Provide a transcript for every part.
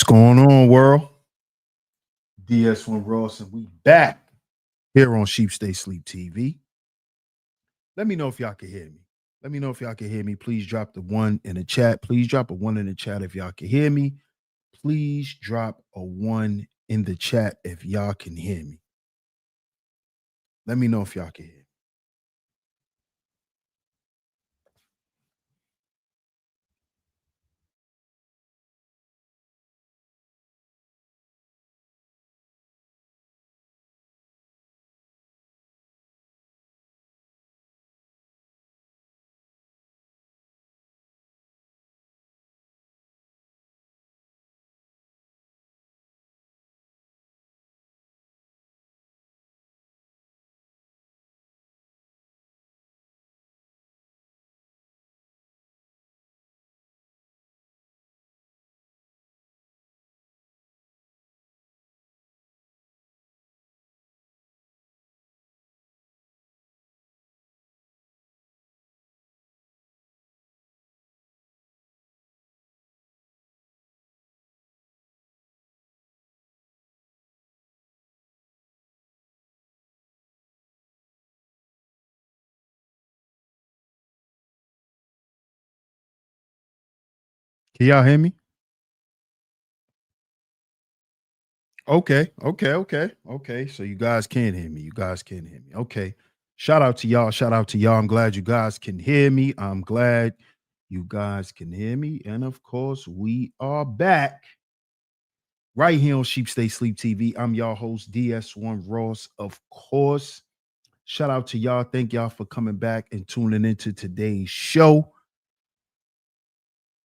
What's going on, world? DS1 Ross, and we back here on Sheep Stay Sleep TV. Let me know if y'all can hear me. Let me know if y'all can hear me. Please drop the one in the chat. Please drop a one in the chat if y'all can hear me. Please drop a one in the chat if y'all can hear me. Let me know if y'all can hear me. Can y'all hear me? Okay. So you guys can hear me. You guys can hear me. Okay. Shout out to y'all. Shout out to y'all. I'm glad you guys can hear me. I'm glad you guys can hear me. And of course, we are back right here on Sheep Stay Sleep TV. I'm y'all host, DS1 Ross. Of course, shout out to y'all. Thank y'all for coming back and tuning into today's show.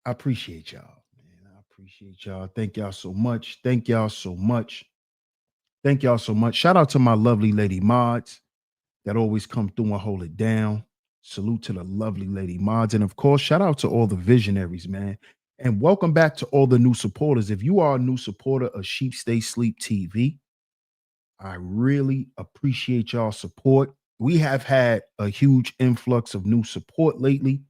I appreciate y'all, man. I appreciate y'all. Thank y'all so much. Thank y'all so much. Thank y'all so much. Shout out to my lovely lady mods that always come through and hold it down. Salute to the lovely lady mods. And of course, shout out to all the visionaries, man. And welcome back to all the new supporters. If you are a new supporter of Sheep Stay Sleep TV, I really appreciate y'all support. We have had a huge influx of new support lately.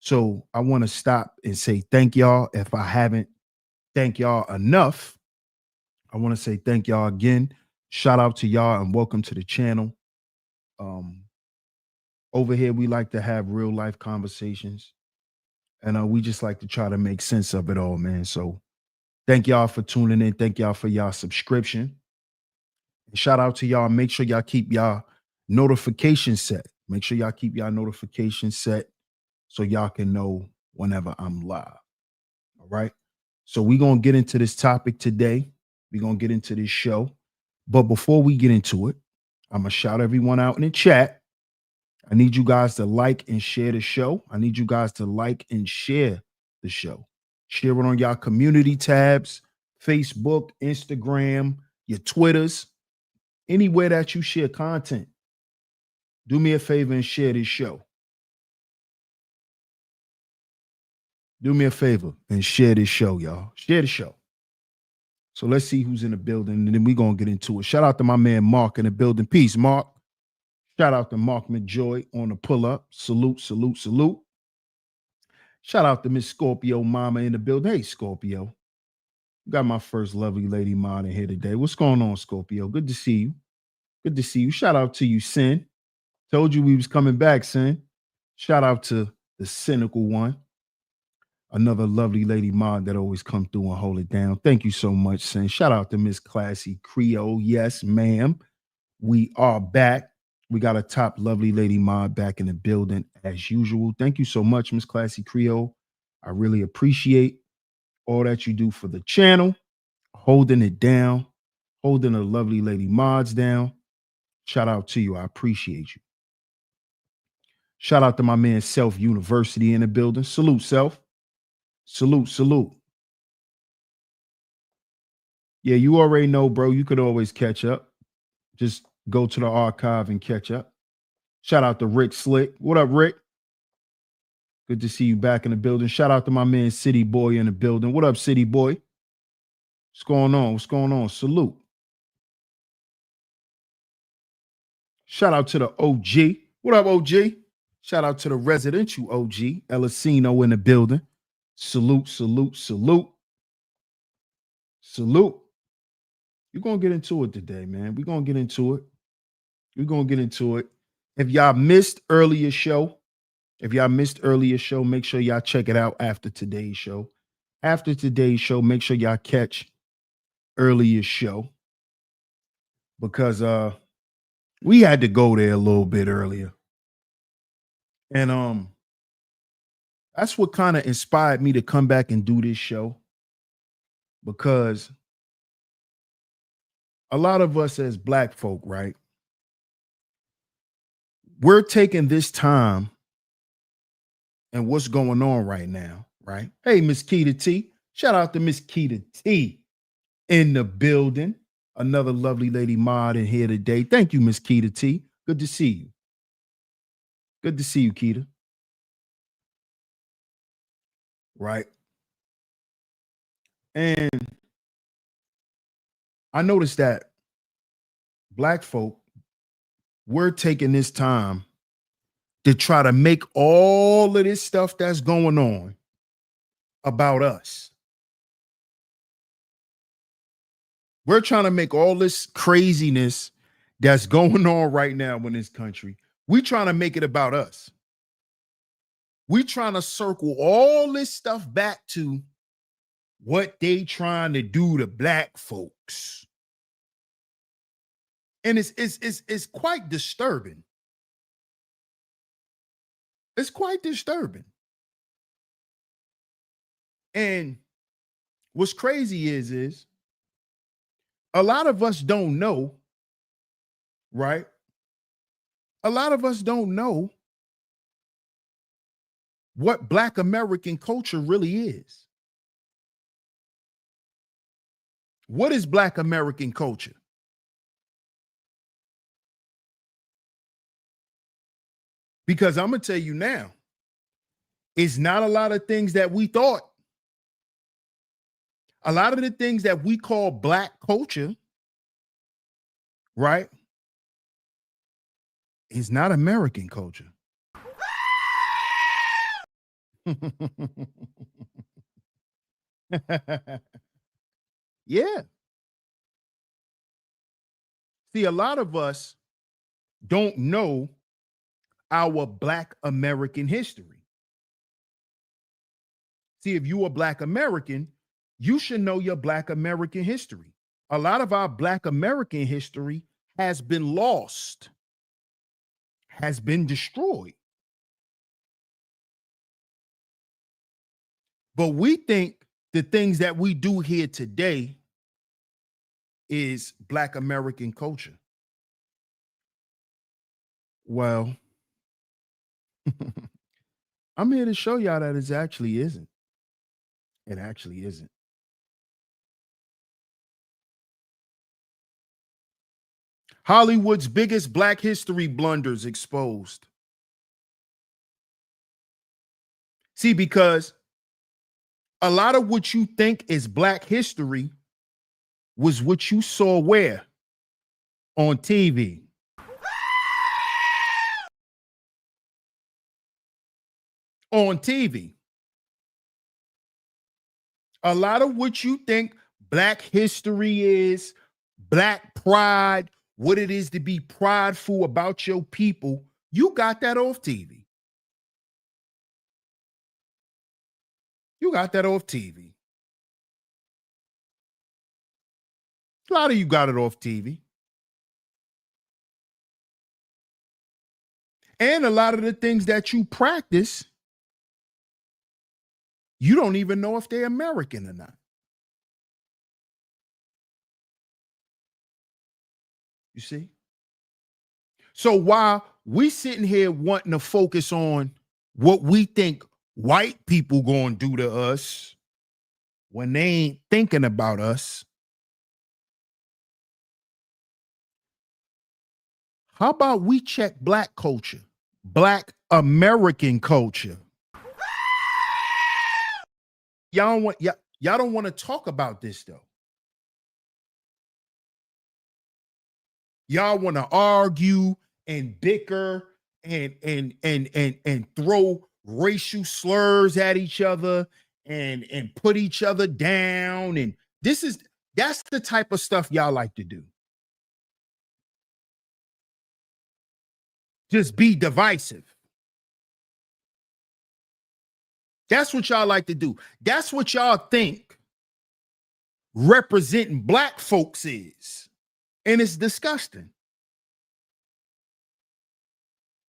So I want to stop and say thank y'all. If I haven't thanked y'all enough, I want to say thank y'all again. Shout out to y'all and welcome to the channel. Um, Over here, we like to have real life conversations, and we just like to try to make sense of it all, man. So thank y'all for tuning in. Thank y'all for y'all subscription. And shout out to y'all. Make sure y'all keep y'all notifications set. Make sure y'all keep y'all notifications set so y'all can know whenever I'm live. All right. So we're gonna get into this topic today. We're gonna get into this show. But before we get into it, I'm gonna shout everyone out in the chat. I need you guys to like and share the show. I need you guys to like and share the show. Share it on y'all community tabs, Facebook, Instagram, your Twitters, anywhere that you share content. Do me a favor and share this show. Do me a favor and share this show, y'all. Share the show. So let's see who's in the building, and then we're going to get into it. Shout out to my man Mark in the building. Peace, Mark. Shout out to Mark McJoy on the pull-up. Salute, salute, salute. Shout out to Miss Scorpio Mama in the building. Hey, Scorpio. Got my first lovely lady mod in here today. What's going on, Scorpio? Good to see you. Good to see you. Shout out to you, Sin. Told you we was coming back, Sin. Shout out to the cynical one. Another lovely lady mod that always come through and hold it down. Thank you so much, Sin. Shout out to Miss Classy Creole. Yes, ma'am. We are back. We got a top lovely lady mod back in the building as usual. Thank you so much, Miss Classy Creole. I really appreciate all that you do for the channel, holding it down, holding the lovely lady mods down. Shout out to you. I appreciate you. Shout out to my man Self University in the building. Salute, Self. Salute, salute. Yeah, you already know, bro. You could always catch up. Just go to the archive and catch up. Shout out to Rick Slick. What up, Rick? Good to see you back in the building. Shout out to my man City Boy in the building. What up, City Boy? What's going on? What's going on? Salute. Shout out to the OG. What up, OG? Shout out to the residential OG, Elisino in the building. Salute, salute, salute. Salute. We're gonna get into it today, man. We're gonna get into it. We're gonna get into it. If y'all missed earlier show, make sure y'all check it out after today's show. After today's show, make sure y'all catch earlier show because we had to go there a little bit earlier. And that's what kind of inspired me to come back and do this show, because a lot of us as Black folk, right, we're taking this time and what's going on right now, right? Hey, Miss Keita T. Shout out to Miss Keita T in the building. Another lovely lady mod in here today. Thank you, Miss Keita T. Good to see you. Good to see you, Keita. Right. And I noticed that Black folk, we're taking this time to try to make all of this stuff that's going on about us. We're trying to make all this craziness that's going on right now in this country, we're trying to make it about us. We're trying to circle all this stuff back to what they trying to do to Black folks. And it's quite disturbing. It's quite disturbing. And what's crazy is a lot of us don't know, right? A lot of us don't know what Black American culture really is. What is Black American culture? Because I'm going to tell you now, it's not a lot of things that we thought. A lot of the things that we call Black culture, right, is not American culture. Yeah. See, a lot of us don't know our Black American history. See, if you are Black American, you should know your Black American history. A lot of our Black American history has been lost, has been destroyed. But we think the things that we do here today is Black American culture. Well, I'm here to show y'all that it actually isn't. It actually isn't. Hollywood's biggest Black history blunders exposed. See, because a lot of what you think is Black history was what you saw where? On TV. On TV. A lot of what you think Black history is, Black pride, what it is to be prideful about your people, you got that off TV. You got that off TV. A lot of you got it off TV. And a lot of the things that you practice, you don't even know if they're American or not. You see? So while we sitting here wanting to focus on what we think white people gonna do to us when they ain't thinking about us, how about we check Black culture, Black American culture? Y'all don't want to talk about this though. Y'all want to argue and bicker and throw racial slurs at each other and put each other down. And this is That's the type of stuff y'all like to do. Just be divisive. That's what y'all like to do. That's what y'all think representing black folks is. And it's disgusting.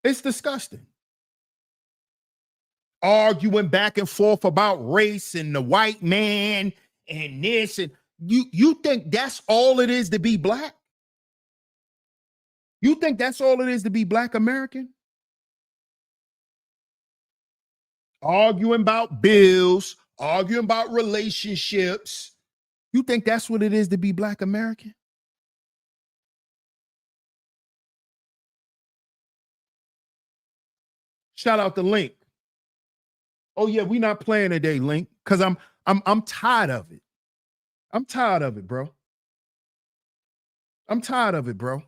It's disgusting. Arguing back and forth about race and the white man and this, and you think that's all it is to be black? You think that's all it is to be black American? Arguing about bills, arguing about relationships. You think that's what it is to be black American? Shout out to Link. Oh yeah, we not playing today, Link, because I'm tired of it. I'm tired of it, bro. I'm tired of it, bro.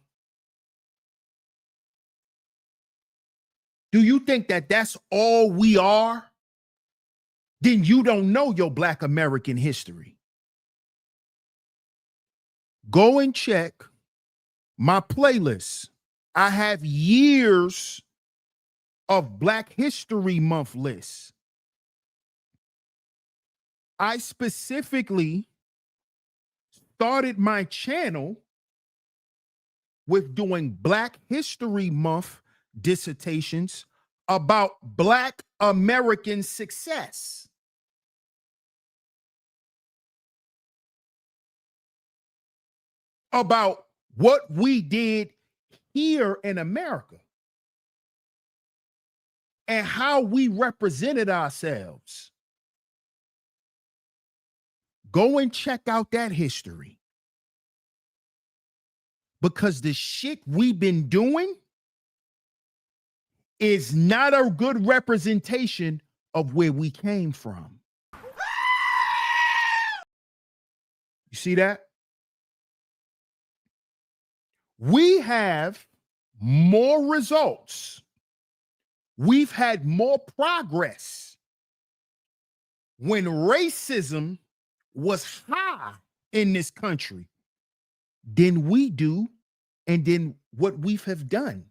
Do you think that that's all we are? Then you don't know your black American history. Go and check my playlist. I have years of Black History Month lists. I specifically started my channel with doing Black History Month dissertations about Black American success. About what we did here in America and how we represented ourselves. Go and check out that history. Because the shit we've been doing is not a good representation of where we came from. You see that? We have more results. We've had more progress when racism was high in this country than we do, and then what we have done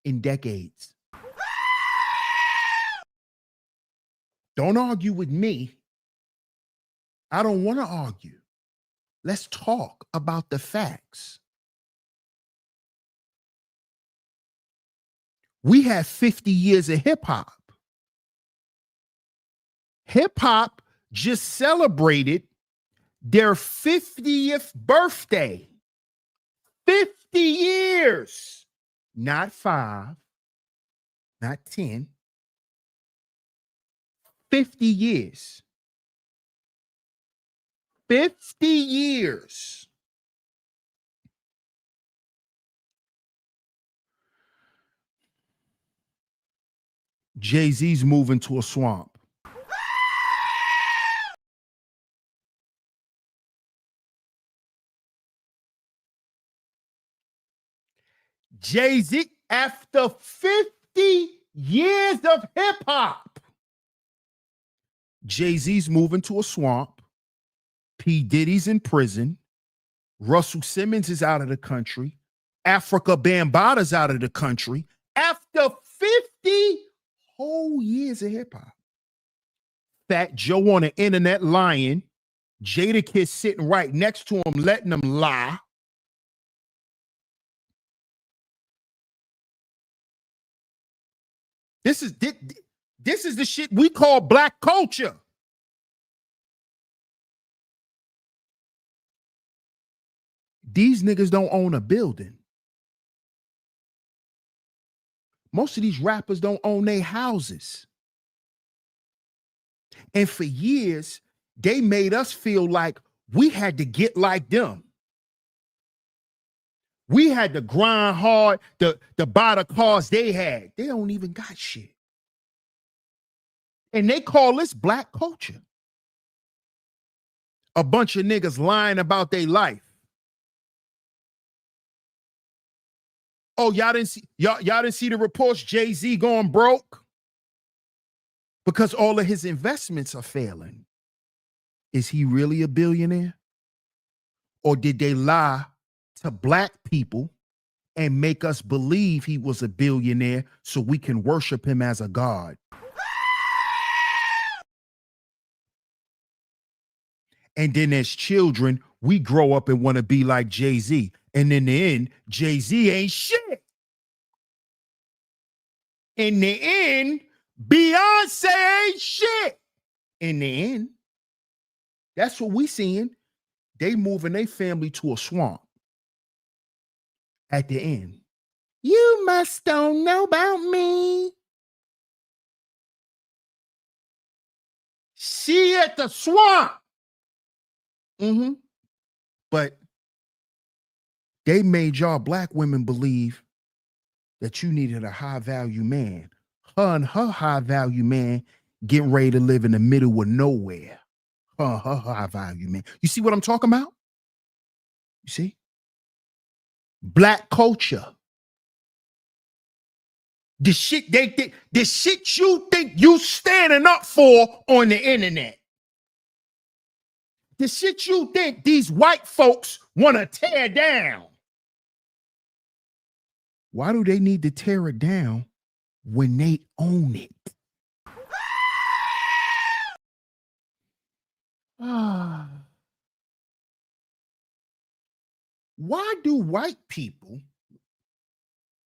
in decades. Don't argue with me. I don't want to argue. Let's talk about the facts. We have 50 years of hip hop. Hip hop just celebrated their 50th birthday. 50 years. Not 5, not 10. 50 years. 50 years. Jay-Z's moving to a swamp. Jay-Z, after 50 years of hip-hop, Jay-Z's moving to a swamp. P. Diddy's in prison. Russell Simmons is out of the country. Africa Bambaata's out of the country. After 50 whole years of hip-hop. Fat Joe on the internet lying. Jadakiss sitting right next to him, letting him lie. This is the shit we call black culture. These niggas don't own a building. Most of these rappers don't own their houses. And for years, they made us feel like we had to get like them. We had to grind hard to buy the cars they had. They don't even got shit. And they call this black culture. A bunch of niggas lying about their life. Oh, y'all didn't see the reports Jay-Z going broke? Because all of his investments are failing. Is he really a billionaire? Or did they lie to black people and make us believe he was a billionaire so we can worship him as a god? And then as children, we grow up and want to be like Jay-Z. And in the end, Jay-Z ain't shit. In the end, Beyonce ain't shit. In the end, that's what we seeing. They moving their family to a swamp. At the end, you must don't know about me. She at the swamp. But they made y'all black women believe that you needed a high value man. Her and her high value man getting ready to live in the middle of nowhere. Her high value man. You see what I'm talking about? You see? Black culture. The shit they think, the shit you think you standing up for on the internet. The shit you think these white folks want to tear down. Why do they need to tear it down when they own it? Why do white people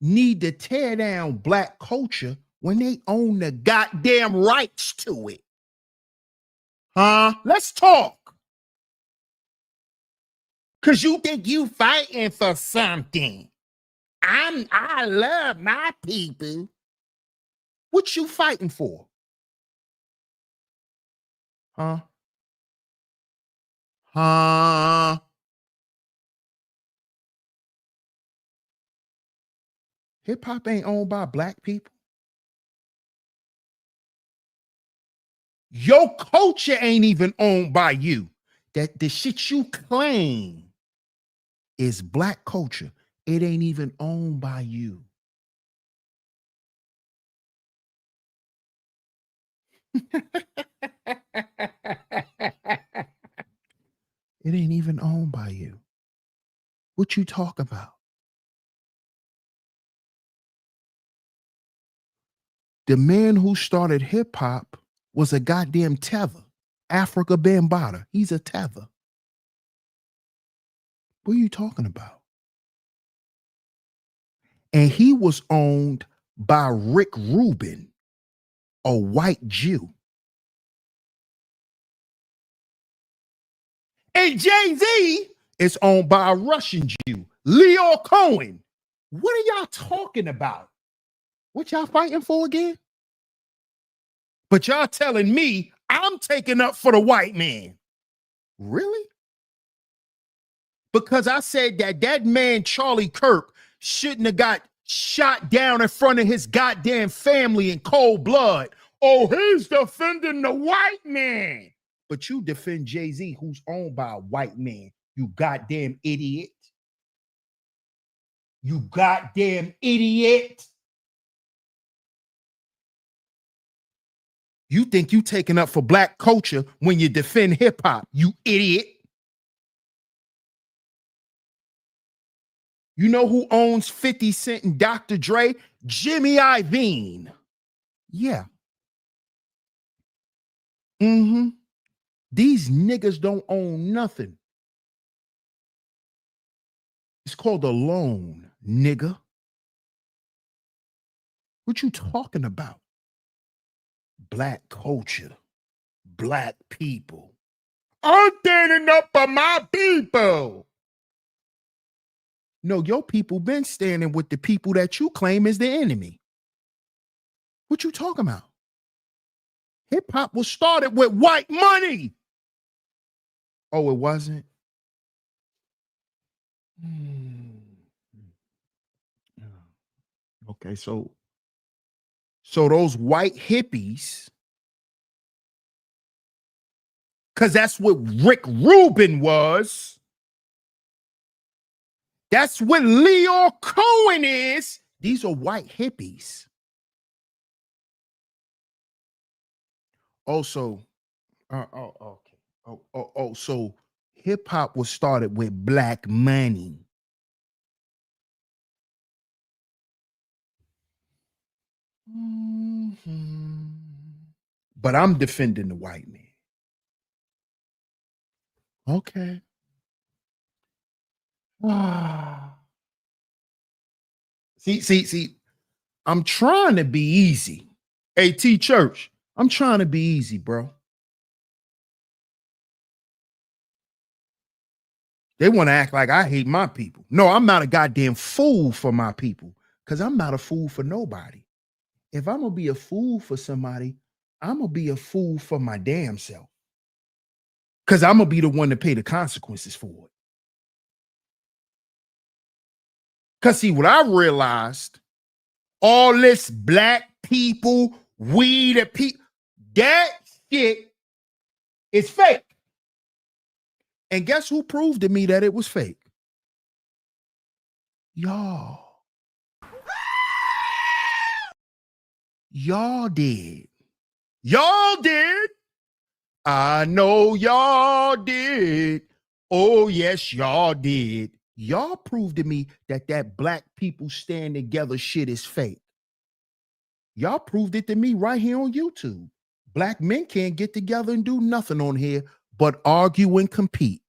need to tear down black culture when they own the goddamn rights to it? Huh? Let's talk. Cause you think you fighting for something. I love my people. What you fighting for? Huh? Hip hop ain't owned by black people. Your culture ain't even owned by you. That the shit you claim is black culture. It ain't even owned by you. It ain't even owned by you. What you talk about? The man who started hip hop was a goddamn tether. Africa Bambaataa. He's a tether. What are you talking about? And he was owned by Rick Rubin, a white Jew. And Jay-Z is owned by a Russian Jew, Leo Cohen. What are y'all talking about? What y'all fighting for again? But y'all telling me I'm taking up for the white man. Really? Because I said that man, Charlie Kirk, shouldn't have got shot down in front of his goddamn family in cold blood. Oh, he's defending the white man. But you defend Jay-Z, who's owned by a white man. You goddamn idiot. You goddamn idiot. You think you taking up for black culture when you defend hip hop, you idiot. You know who owns 50 Cent and Dr. Dre? Jimmy Iovine. Yeah. These niggas don't own nothing. It's called a loan, nigga. What you talking about? Black culture, black people. I'm standing up for my people. No, your people been standing with the people that you claim is the enemy. What you talking about? Hip hop was started with white money. Oh, it wasn't? Okay, so those white hippies, because that's what Rick Rubin was. That's what Leo Cohen is. These are white hippies. Also, okay. So Hip hop was started with black money. Mhm. But I'm defending the white man. Okay. Ah. See, I'm trying to be easy. Hey, T Church, I'm trying to be easy, bro. They want to act like I hate my people. No, I'm not a goddamn fool for my people because I'm not a fool for nobody. If I'm going to be a fool for somebody, I'm going to be a fool for my damn self because I'm going to be the one to pay the consequences for it. Because, see, what I realized, all this black people, we the people, that shit is fake. And guess who proved to me that it was fake? Y'all. Y'all did. Y'all did. I know y'all did. Oh, yes, y'all did. Y'all proved to me that black people stand together shit is fake. Y'all proved it to me right here on YouTube. Black men can't get together and do nothing on here but argue and compete.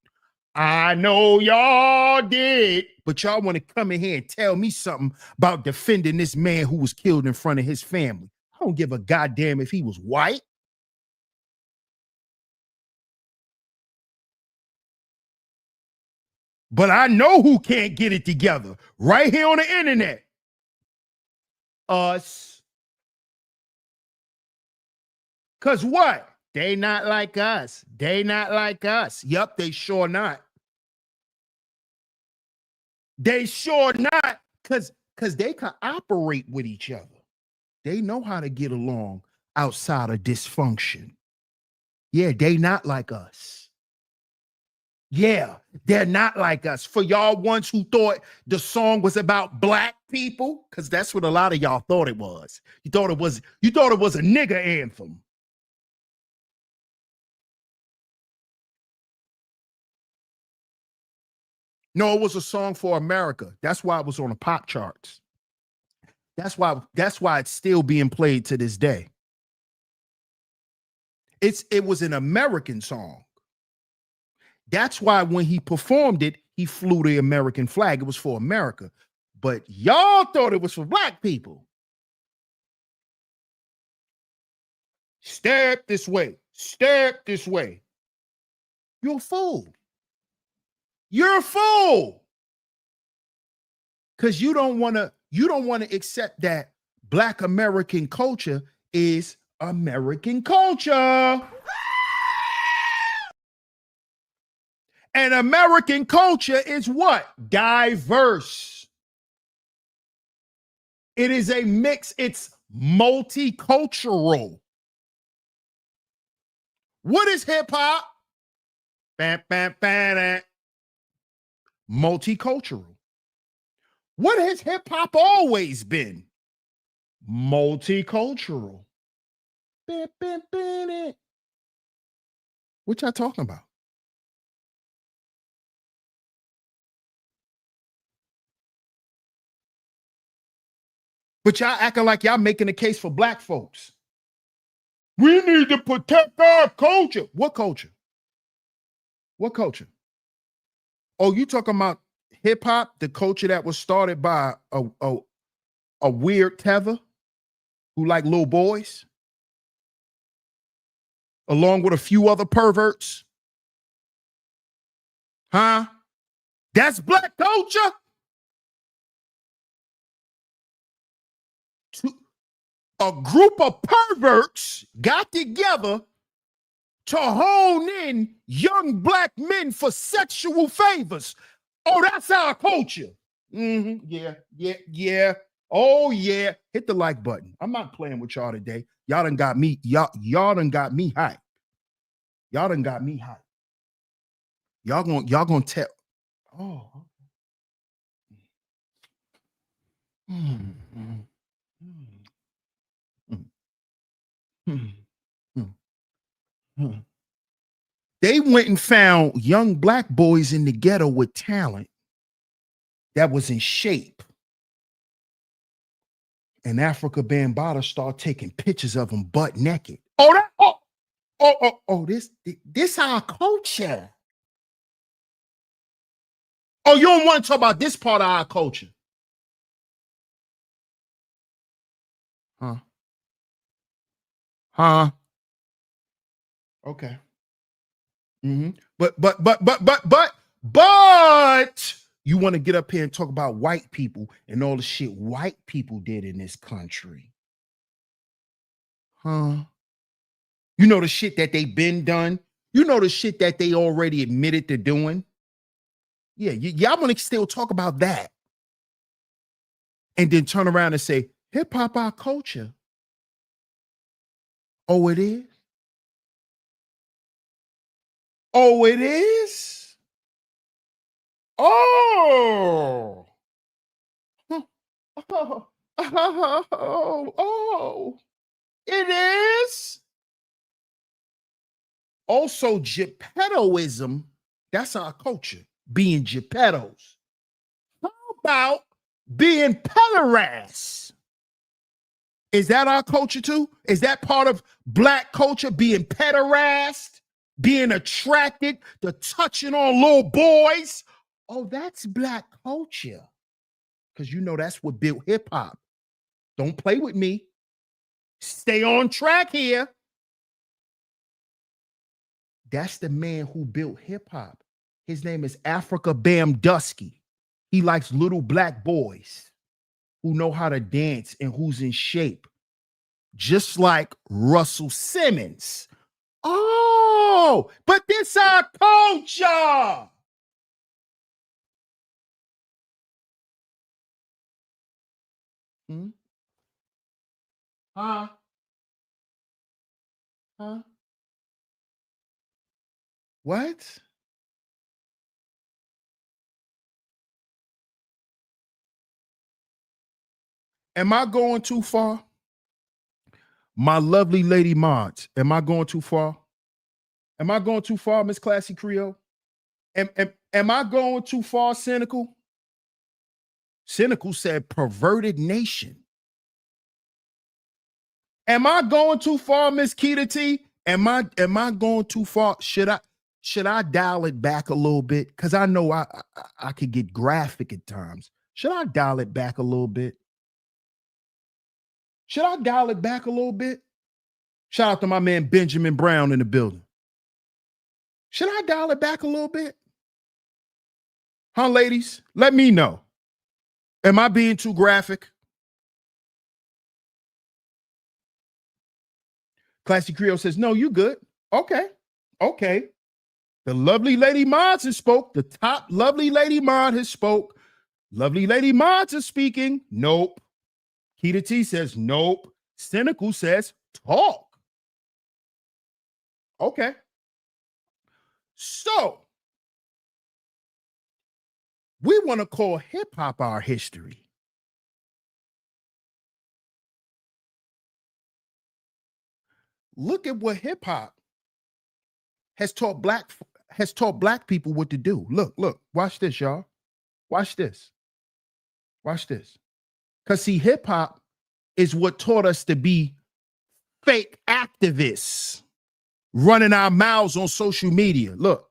I know y'all did, but y'all want to come in here and tell me something about defending this man who was killed in front of his family. I don't give a goddamn if he was white. But I know who can't get it together right here on the internet. Us. Cause what? They not like us. They not like us. Yup, they sure not. They sure not. Cause they can operate with each other. They know how to get along outside of dysfunction. Yeah, they not like us. Yeah, they're not like us. For y'all ones who thought the song was about black people, because that's what a lot of y'all thought it was. You thought it was a nigga anthem. No, it was a song for America. That's why it was on the pop charts. That's why it's still being played to this day. It was an American song. That's why when he performed it, he flew the American flag. It was for America. But y'all thought it was for black people. Step this way. Step this way. You're a fool. You're a fool. Because you don't want to accept that black American culture is American culture. And American culture is what? Diverse. It is a mix, it's multicultural. What is hip hop? Multicultural. What has hip hop always been? Multicultural. What y'all talking about? But y'all acting like y'all making a case for black folks. We need to protect our culture. What culture? What culture? Oh, you talking about hip hop, the culture that was started by a weird tether who like little boys, along with a few other perverts? Huh? That's black culture? A group of perverts got together to hone in young black men for sexual favors. Oh, that's our culture. Yeah. Oh, yeah. Hit the like button. I'm not playing with y'all today. Y'all done got me. Y'all done got me hyped. Y'all done got me hyped. Y'all gonna tell. Oh. Mm, mm, mm, mm, mm, mm. They went and found young black boys in the ghetto with talent that was in shape. And Africa Bambaataa started taking pictures of them butt naked. This our culture. Oh, you don't want to talk about this part of our culture. Huh? Huh? Okay. Mm-hmm. But you want to get up here and talk about white people and all the shit white people did in this country. Huh? You know the shit that they been done? You know the shit that they already admitted to doing? Yeah, y'all want to still talk about that. And then turn around and say, hip hop our culture. Oh, it is? Oh, it is? Oh. Oh, it is. Also, Geppettoism, that's our culture, being Geppettos. How about being pederasts? Is that our culture too? Is that part of black culture, being pederast, being attracted to touching on little boys? Oh, that's black culture. Because you know that's what built hip hop. Don't play with me. Stay on track here. That's the man who built hip hop. His name is Africa Bambaataa. He likes little black boys who know how to dance and who's in shape. Just like Russell Simmons. Oh, but this our culture. Hmm? Huh? Huh? What? Am I going too far? My lovely lady mods, am I going too far? Am I going too far, Miss Classy Creole? Am I going too far, Cynical? Cynical said perverted nation. Am I going too far, Miss Keita T? Am I going too far? Should I dial it back a little bit? Because I know I could get graphic at times. Should I dial it back a little bit? Should I dial it back a little bit? Shout out to my man Benjamin Brown in the building. Should I dial it back a little bit? Huh, ladies? Let me know. Am I being too graphic? Classy Creole says, no, you good. Okay. Okay. The lovely lady Mods has spoke. The top lovely lady Mod has spoke. Lovely lady Mods is speaking. Nope. Keita T says, nope. Cynical says, talk. Okay. So, we want to call hip hop our history. Look at what hip hop has taught black people what to do. Look, watch this, y'all. Watch this. Watch this. Because see, hip hop is what taught us to be fake activists running our mouths on social media. Look,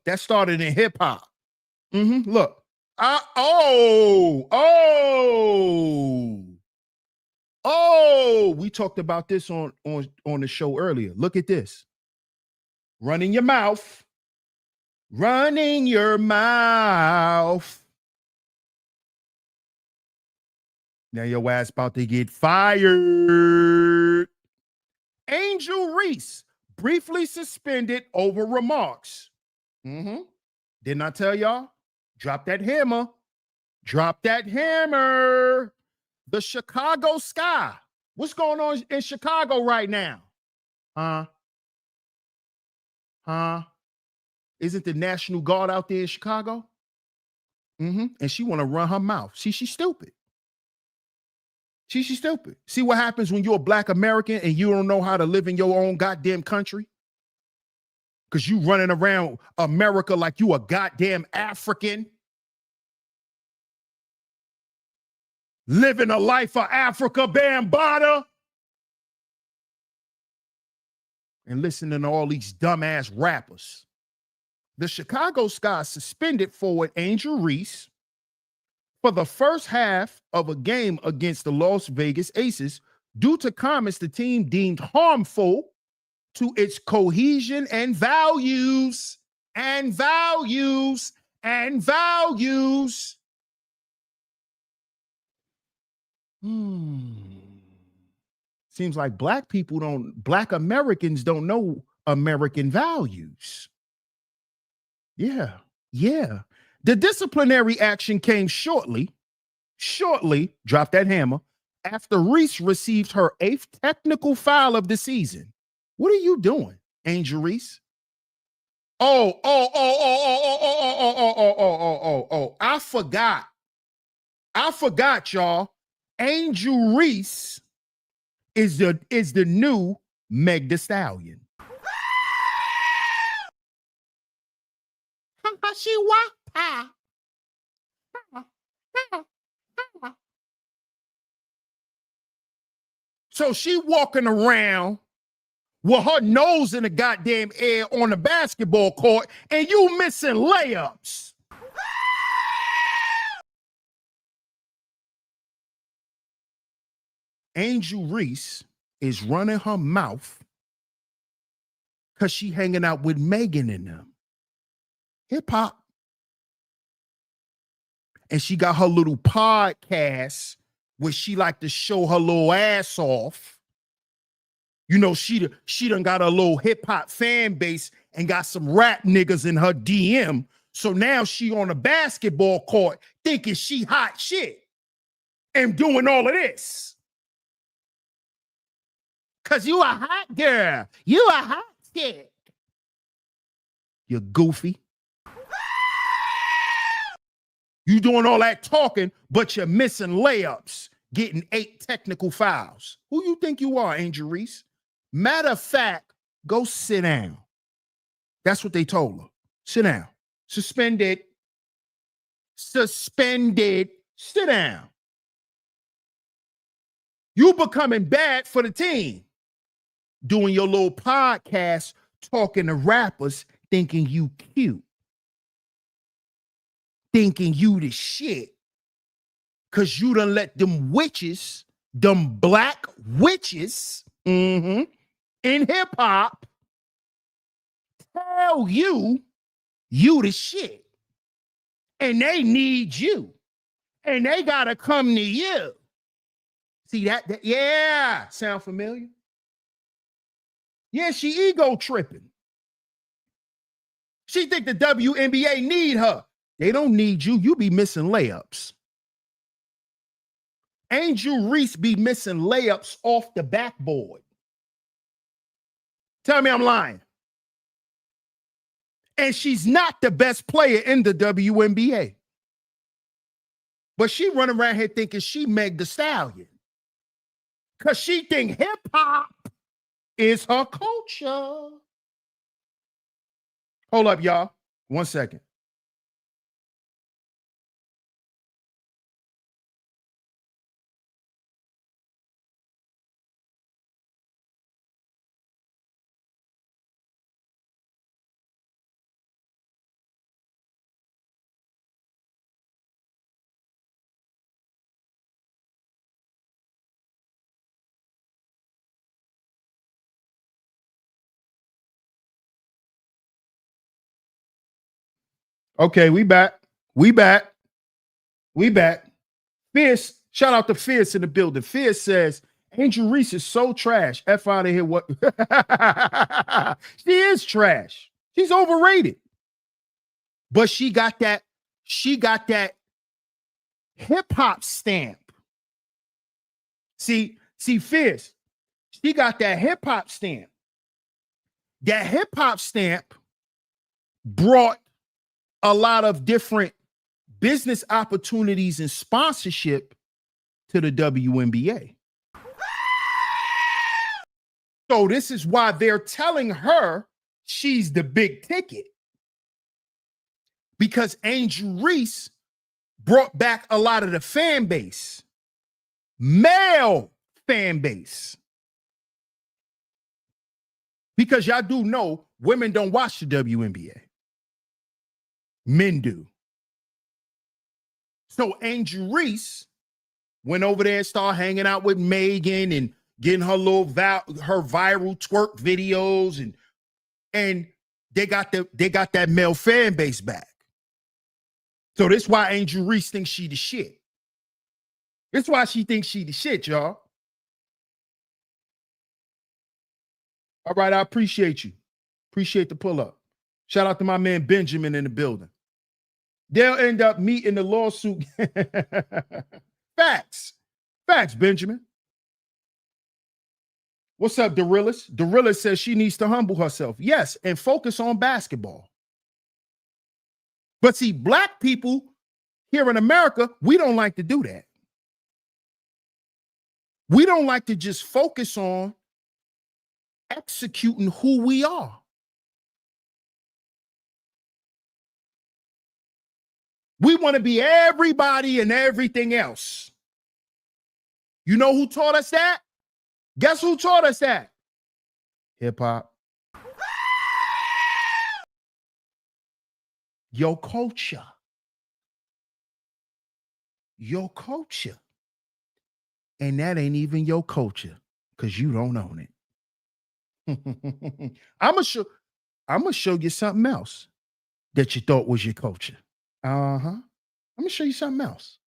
that started in hip hop. Look. We talked about this on the show earlier. Look at this. Running your mouth. Running your mouth. Now your ass about to get fired. Angel Reese briefly suspended over remarks. Didn't I tell y'all? Drop that hammer. Drop that hammer. The Chicago sky. What's going on in Chicago right now? Huh? Isn't the National Guard out there in Chicago? And she want to run her mouth. See, she's stupid. She's stupid. See what happens when you're a black American and you don't know how to live in your own goddamn country? because you running around America like you a goddamn African. Living a life of Africa Bambaataa. And listening to all these dumbass rappers. The Chicago Sky suspended forward Angel Reese for the first half of a game against the Las Vegas Aces due to comments the team deemed harmful to its cohesion and values. Seems like black Americans don't know American values. Yeah. The disciplinary action came shortly, drop that hammer, after Reese received her 8th technical foul of the season. What are you doing, Angel Reese? I forgot, y'all. Angel Reese is the new Meg Thee Stallion. So she walking around with her nose in the goddamn air on the basketball court, and you missing layups. Angel Reese is running her mouth because she hanging out with Megan and them. Hip hop. And she got her little podcast where she like to show her little ass off. You know, she done got a little hip hop fan base and got some rap niggas in her DM. So now she on a basketball court thinking she hot shit and doing all of this. Cause you a hot girl. You a hot chick. You goofy. You doing all that talking, but you're missing layups, getting 8 technical fouls. Who you think you are, Angel Reese? Matter of fact, go sit down. That's what they told her. Sit down. Suspended. Sit down. You becoming bad for the team. Doing your little podcast, talking to rappers, thinking you cute. Thinking you the shit. Cause you done let them witches, them black witches, in hip hop, tell you the shit. And they need you. And they gotta come to you. See that? Yeah. Sound familiar? Yeah, she ego tripping. She think the WNBA need her. They don't need you. You be missing layups. Angel Reese be missing layups off the backboard. Tell me I'm lying. And she's not the best player in the WNBA. But she running around here thinking she Meg Thee Stallion. Because she think hip-hop is her culture. Hold up, y'all. 1 second. Okay, we back. Fierce, shout out to Fierce in the building. Fierce says, Angel Reese is so trash. F out of here. What? She is trash. She's overrated. But she got that hip hop stamp. See, Fierce, she got that hip hop stamp. That hip hop stamp brought a lot of different business opportunities and sponsorship to the WNBA. So this is why they're telling her she's the big ticket because Angel Reese brought back a lot of the fan base, male fan base. Because y'all do know women don't watch the WNBA. Men do. So Angel Reese went over there and started hanging out with Megan and getting her little her viral twerk videos, and they got that male fan base back. So that's why Angel Reese thinks she the shit. That's why she thinks she the shit, y'all. All right, I appreciate you. Appreciate the pull up. Shout out to my man Benjamin in the building. They'll end up meeting the lawsuit. Facts. Facts, Benjamin. What's up, Dorillis? Dorillis says she needs to humble herself. Yes, and focus on basketball. But see, black people here in America, we don't like to do that. We don't like to just focus on executing who we are. We want to be everybody and everything else. You know who taught us that? Guess who taught us that? Hip hop. Your culture. Your culture. And that ain't even your culture because you don't own it. I'm gonna show you something else that you thought was your culture. I'm gonna show you something else.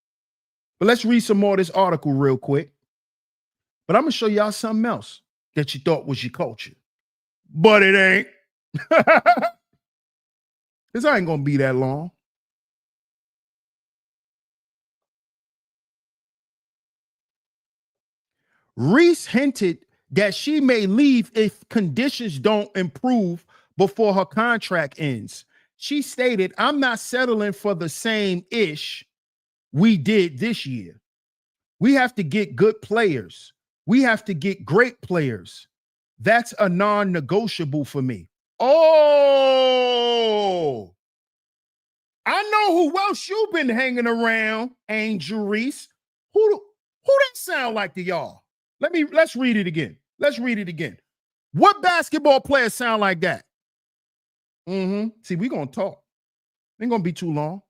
But let's read some more of this article real quick. But I'm gonna show y'all something else that you thought was your culture. But it ain't. Because I ain't gonna be that long. Reese hinted that she may leave if conditions don't improve before her contract ends. She stated, "I'm not settling for the same ish we did this year. We have to get good players. We have to get great players. That's a non-negotiable for me." Oh, I know who else you've been hanging around, Angel Reese. Who that sound like to y'all? Let's read it again. Let's read it again. What basketball players sound like that? See, we're gonna talk. Ain't gonna be too long.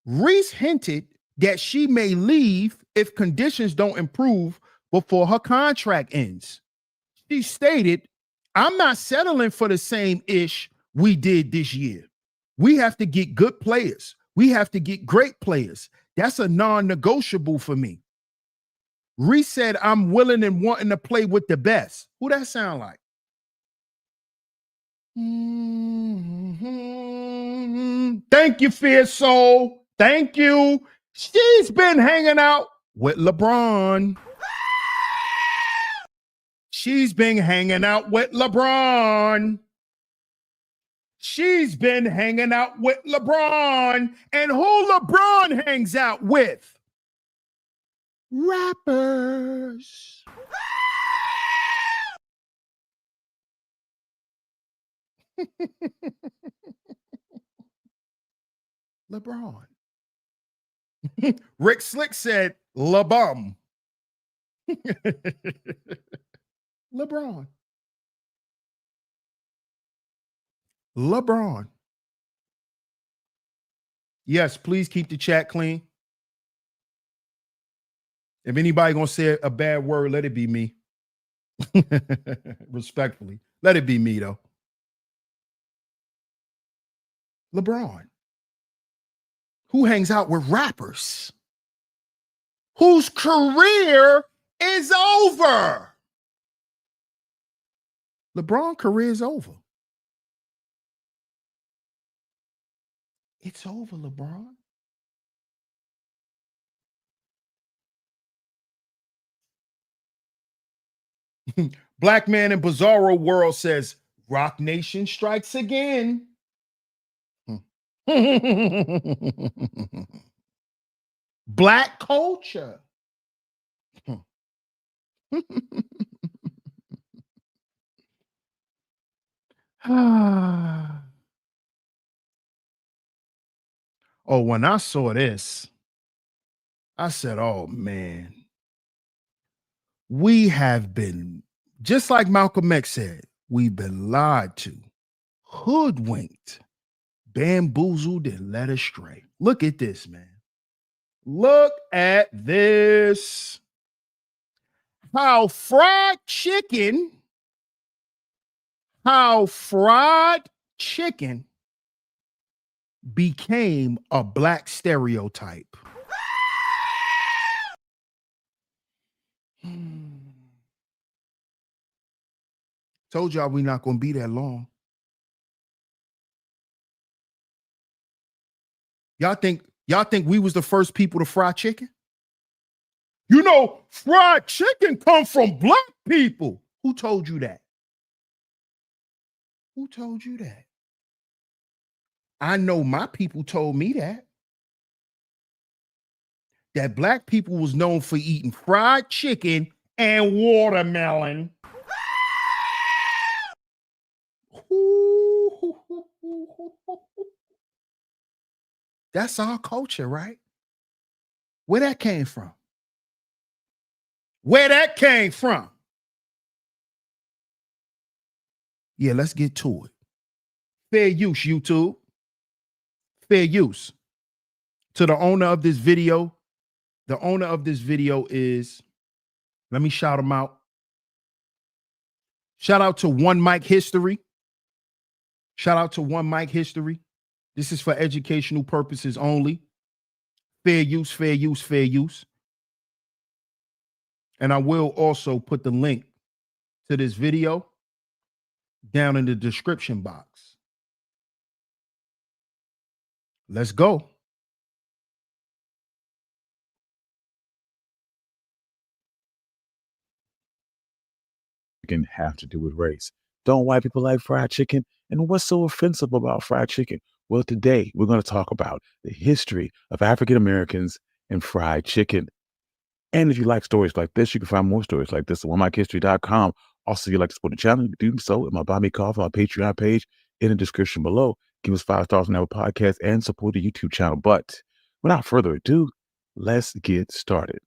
Reese hinted that she may leave if conditions don't improve before her contract ends. She stated, "I'm not settling for the same ish we did this year. We have to get good players. We have to get great players. That's a non-negotiable for me." Reese said, "I'm willing and wanting to play with the best." Who that sound like? Thank you, Fierce Soul. Thank you. She's been hanging out with LeBron. She's been hanging out with LeBron. She's been hanging out with LeBron. And who LeBron hangs out with? Rappers. LeBron. Rick Slick said, LeBum. LeBron. LeBron. Yes, please keep the chat clean. If anybody gonna say a bad word, let it be me. Respectfully. Let it be me, though. LeBron. Who hangs out with rappers? Whose career is over? LeBron career is over. It's over, LeBron. Black man in Bizarro World says, Rock Nation strikes again. Black culture. Oh, when I saw this, I said, "Oh man, we have been just like Malcolm X said, we've been lied to, hoodwinked, bamboozled, and led astray." Look at this, man. Look at this. How how fried chicken became a black stereotype. Hmm. Told y'all we not gonna be that long. Y'all think we was the first people to fry chicken? You know, fried chicken come from black people. Who told you that? Who told you that? I know my people told me that black people was known for eating fried chicken and watermelon. That's our culture, right? Where that came from? Where that came from? Yeah, let's get to it. Fair use, YouTube. Fair use. To the owner of this video, the owner of this video is, let me shout him out. Shout out to One Mic History. Shout out to One Mic History. This is for educational purposes only. Fair use, fair use, fair use. And I will also put the link to this video down in the description box. Let's go. Can have to do with race. Don't white people like fried chicken? And what's so offensive about fried chicken? Well, today we're going to talk about the history of African Americans and fried chicken. And if you like stories like this, you can find more stories like this at onemichistory.com. Also, if you'd like to support the channel, you can do so at my Buy Me Coffee, my Patreon page in the description below. Give us 5 stars on our podcast and support the YouTube channel. But without further ado, let's get started.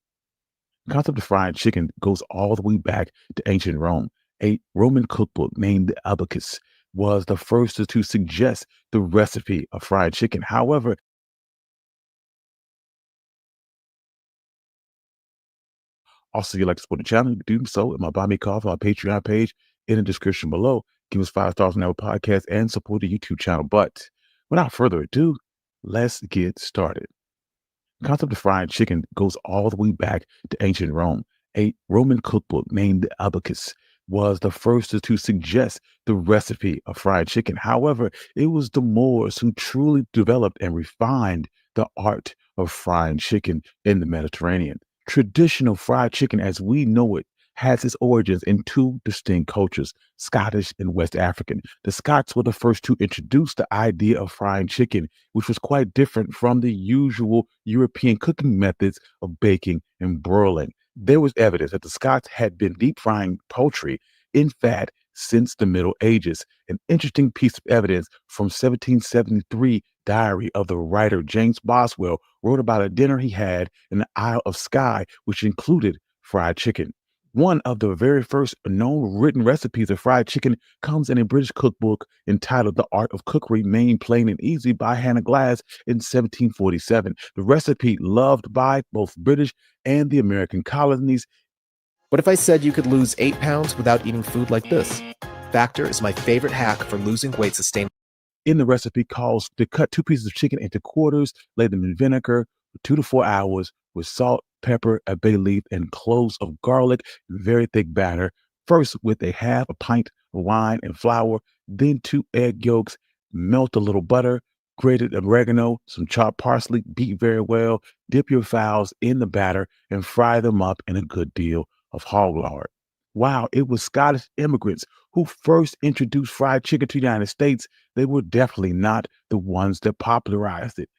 The concept of fried chicken goes all the way back to ancient Rome. A Roman cookbook named the Abacus was the first to suggest the recipe of fried chicken. However, also, if you'd like to support the channel, you can do so at my Buy Me Coffee, my Patreon page in the description below. Give us 5 stars on our podcast and support the YouTube channel. But without further ado, let's get started. The concept of fried chicken goes all the way back to ancient Rome. A Roman cookbook named the Abacus was the first to suggest the recipe of fried chicken. However, it was the Moors who truly developed and refined the art of frying chicken in the Mediterranean. Traditional fried chicken, as we know it, has its origins in two distinct cultures, Scottish and West African. The Scots were the first to introduce the idea of frying chicken, which was quite different from the usual European cooking methods of baking and broiling. There was evidence that the Scots had been deep frying poultry in fat since the Middle Ages. An interesting piece of evidence from 1773 diary of the writer James Boswell wrote about a dinner he had in the Isle of Skye, which included fried chicken. One of the very first known written recipes of fried chicken comes in a British cookbook entitled The Art of Cookery, Made Plain and Easy by Hannah Glass in 1747. The recipe loved by both British and the American colonies. What if I said you could lose 8 pounds without eating food like this? Factor is my favorite hack for losing weight sustainably. In the recipe calls to cut 2 pieces of chicken into quarters, lay them in vinegar for 2 to 4 hours with salt, pepper, a bay leaf, and cloves of garlic in very thick batter. First with a half a pint of wine and flour, then 2 egg yolks, melt a little butter, grated oregano, some chopped parsley, beat very well, dip your fowls in the batter and fry them up in a good deal of hog lard. Wow, it was Scottish immigrants who first introduced fried chicken to the United States. They were definitely not the ones that popularized it.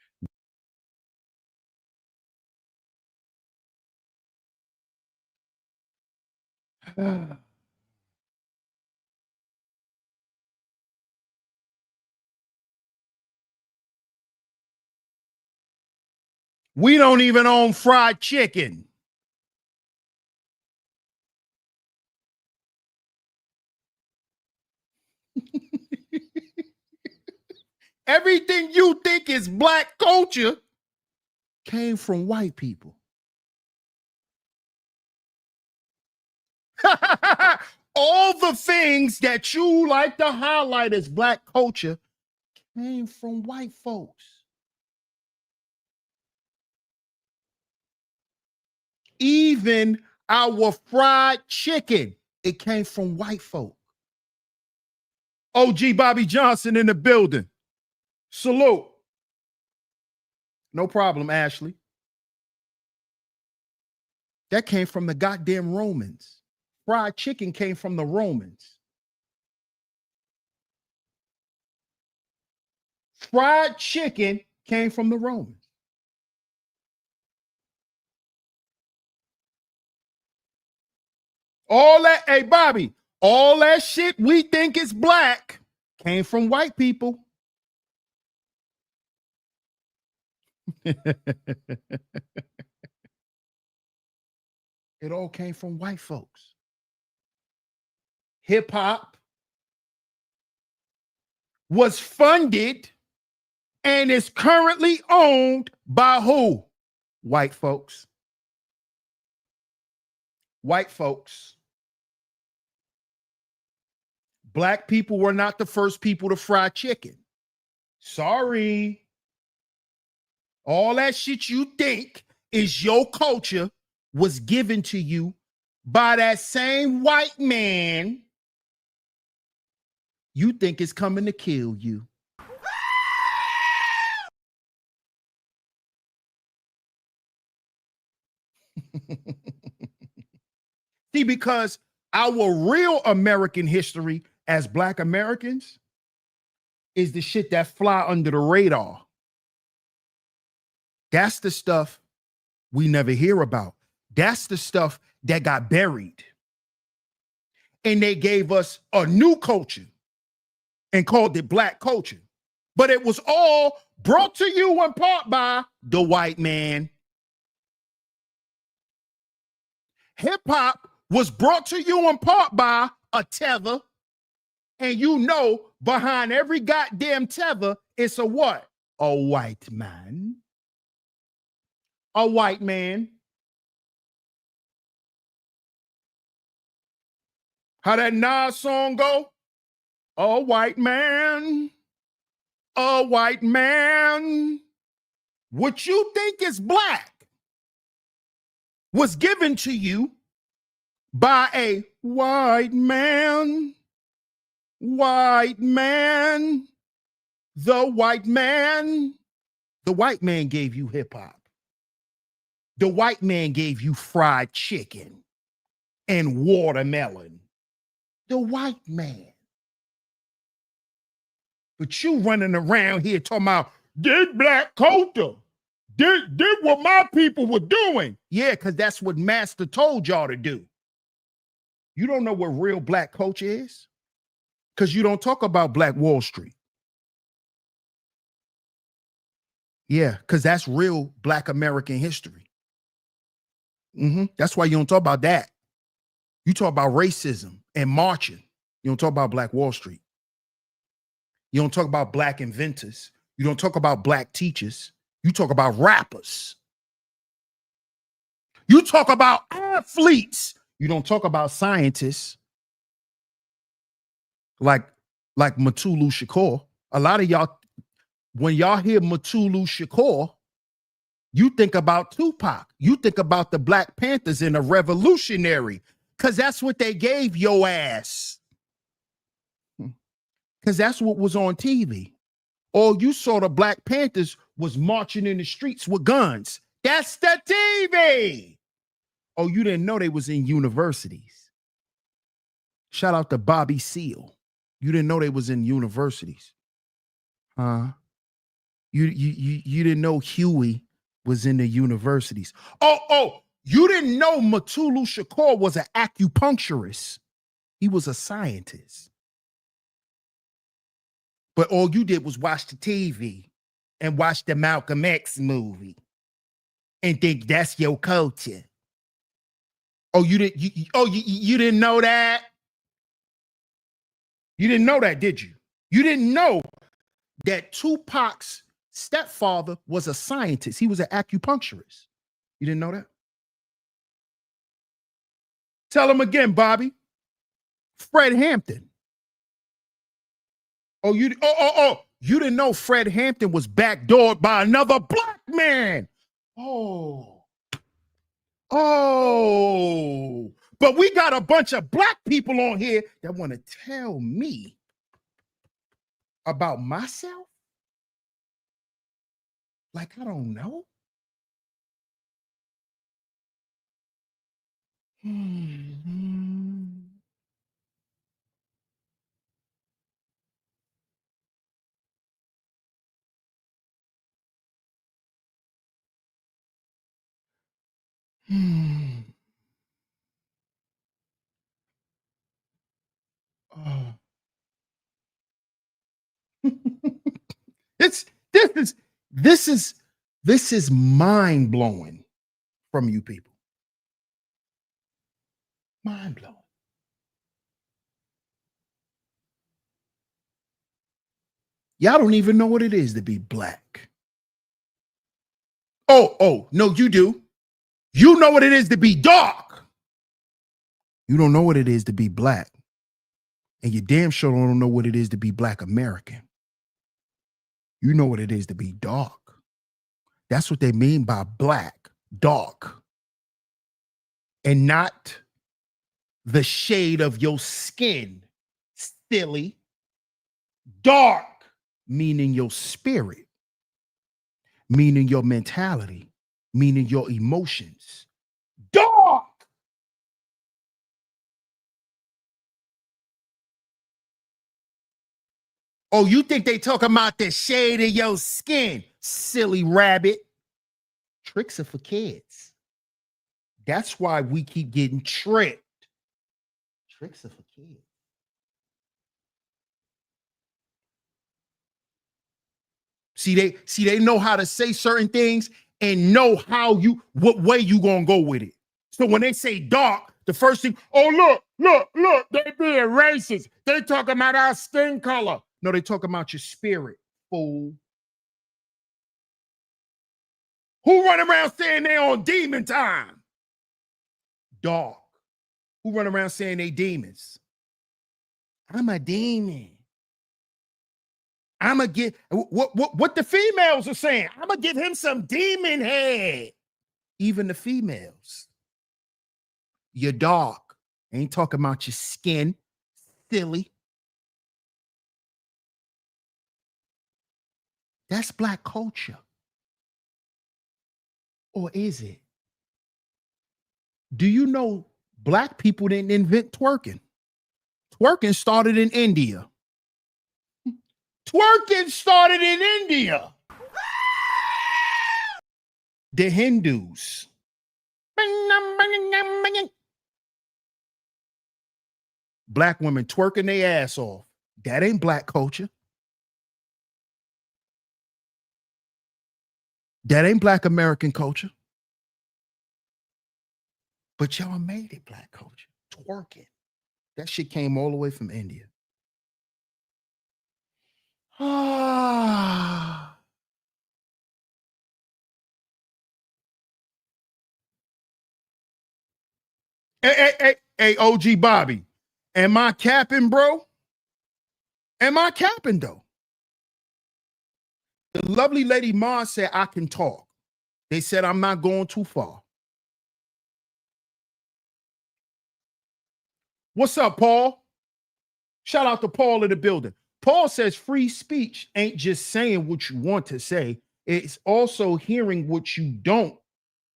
We don't even own fried chicken. Everything you think is black culture came from white people. All the things that you like to highlight as black culture came from white folks. Even our fried chicken, it came from white folk. OG Bobby Johnson in the building. Salute. No problem, Ashley. That came from the goddamn Romans. Fried chicken came from the Romans. Fried chicken came from the Romans. All that, hey, Bobby, all that shit we think is black came from white people. It all came from white folks. Hip hop was funded and is currently owned by who? White folks. White folks. Black people were not the first people to fry chicken. Sorry. All that shit you think is your culture was given to you by that same white man you think is coming to kill you. See, because our real American history as Black Americans is the shit that fly under the radar. That's the stuff we never hear about. That's the stuff that got buried. And they gave us a new culture and called it Black culture. But it was all brought to you in part by the white man. Hip hop was brought to you in part by a tether. And you know, behind every goddamn tether, it's a what? A white man. A white man. How that Nas song go? A white man. A white man. What you think is black was given to you by a white man. White man. The white man. The white man gave you hip hop. The white man gave you fried chicken and watermelon. The white man. But you running around here talking about this black culture. This what my people were doing. Yeah, because that's what Master told y'all to do. You don't know what real black culture is? Because you don't talk about Black Wall Street. Yeah, because that's real Black American history. That's why you don't talk about that. You talk about racism and marching. You don't talk about Black Wall Street. You don't talk about black inventors. You don't talk about black teachers. You talk about rappers. You talk about athletes. You don't talk about scientists like Mutulu Shakur. A lot of y'all, when y'all hear Mutulu Shakur, you think about Tupac. You think about the Black Panthers and a revolutionary, because that's what they gave your ass. Because that's what was on TV. All you saw the Black Panthers was marching in the streets with guns. That's the TV. Oh, you didn't know they was in universities. Shout out to Bobby Seale. You didn't know they was in universities. Huh? You didn't know Huey was in the universities. Oh, you didn't know Mutulu Shakur was an acupuncturist. He was a scientist. But all you did was watch the TV and watch the Malcolm X movie. and think that's your culture. Oh, you didn't know that? You didn't know that, did you? You didn't know that Tupac's stepfather was a scientist. He was an acupuncturist. You didn't know that? Tell him again, Bobby. Fred Hampton. You didn't know Fred Hampton was backdoored by another black man. But we got a bunch of black people on here that want to tell me about myself? Like, I don't know. This is mind blowing from you people. Mind blowing. Y'all don't even know what it is to be black. No, you do. You know what it is to be dark. You don't know what it is to be black. And you damn sure don't know what it is to be black American. You know what it is to be dark. That's what they mean by black, dark. And not the shade of your skin, silly. Dark, meaning your spirit, meaning your mentality, meaning your emotions. Dark. Oh, you think they talking about the shade of your skin, silly rabbit? Tricks are for kids. That's why we keep getting tricked. Tricks are for kids. See, they know how to say certain things and know what way you gonna go with it. So when they say dark, the first thing, look, they being racist. They talking about our skin color. No, they talking about your spirit, fool. Who run around saying they on demon time? Dark. Who run around saying they demons? I'm a demon. I'm gonna get what the females are saying. I'm gonna give him some demon head. Even the females. You're dark. Ain't talking about your skin, silly. That's black culture. Or is it? Do you know black people didn't invent twerking? Twerking started in India. Twerking started in India. The Hindus. Black women twerking their ass off. That ain't black culture. That ain't black American culture. But y'all made it black culture. Twerking. That shit came all the way from India. Hey, OG Bobby. Am I capping, bro? Am I capping, though? The lovely lady Ma said I can talk. They said I'm not going too far. What's up, Paul? Shout out to Paul in the building. Paul says free speech ain't just saying what you want to say. It's also hearing what you don't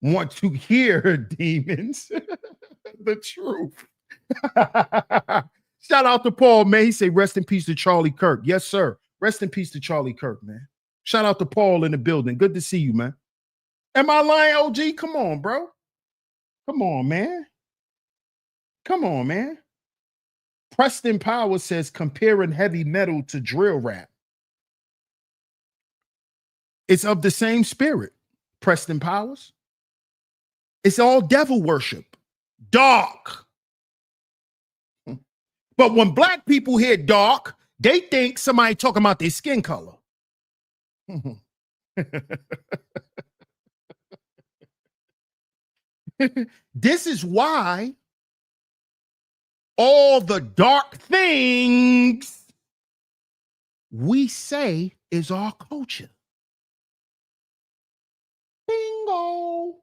want to hear, demons. The truth. Shout out to Paul, man. He said, rest in peace to Charlie Kirk. Yes, sir. Rest in peace to Charlie Kirk, man. Shout out to Paul in the building. Good to see you, man. Am I lying, OG? Come on, bro. Come on, man. Come on, man. Preston Powers says comparing heavy metal to drill rap. It's of the same spirit. Preston Powers. It's all devil worship. Dark. But when black people hear dark, they think somebody talking about their skin color. This is why all the dark things we say is our culture. Bingo.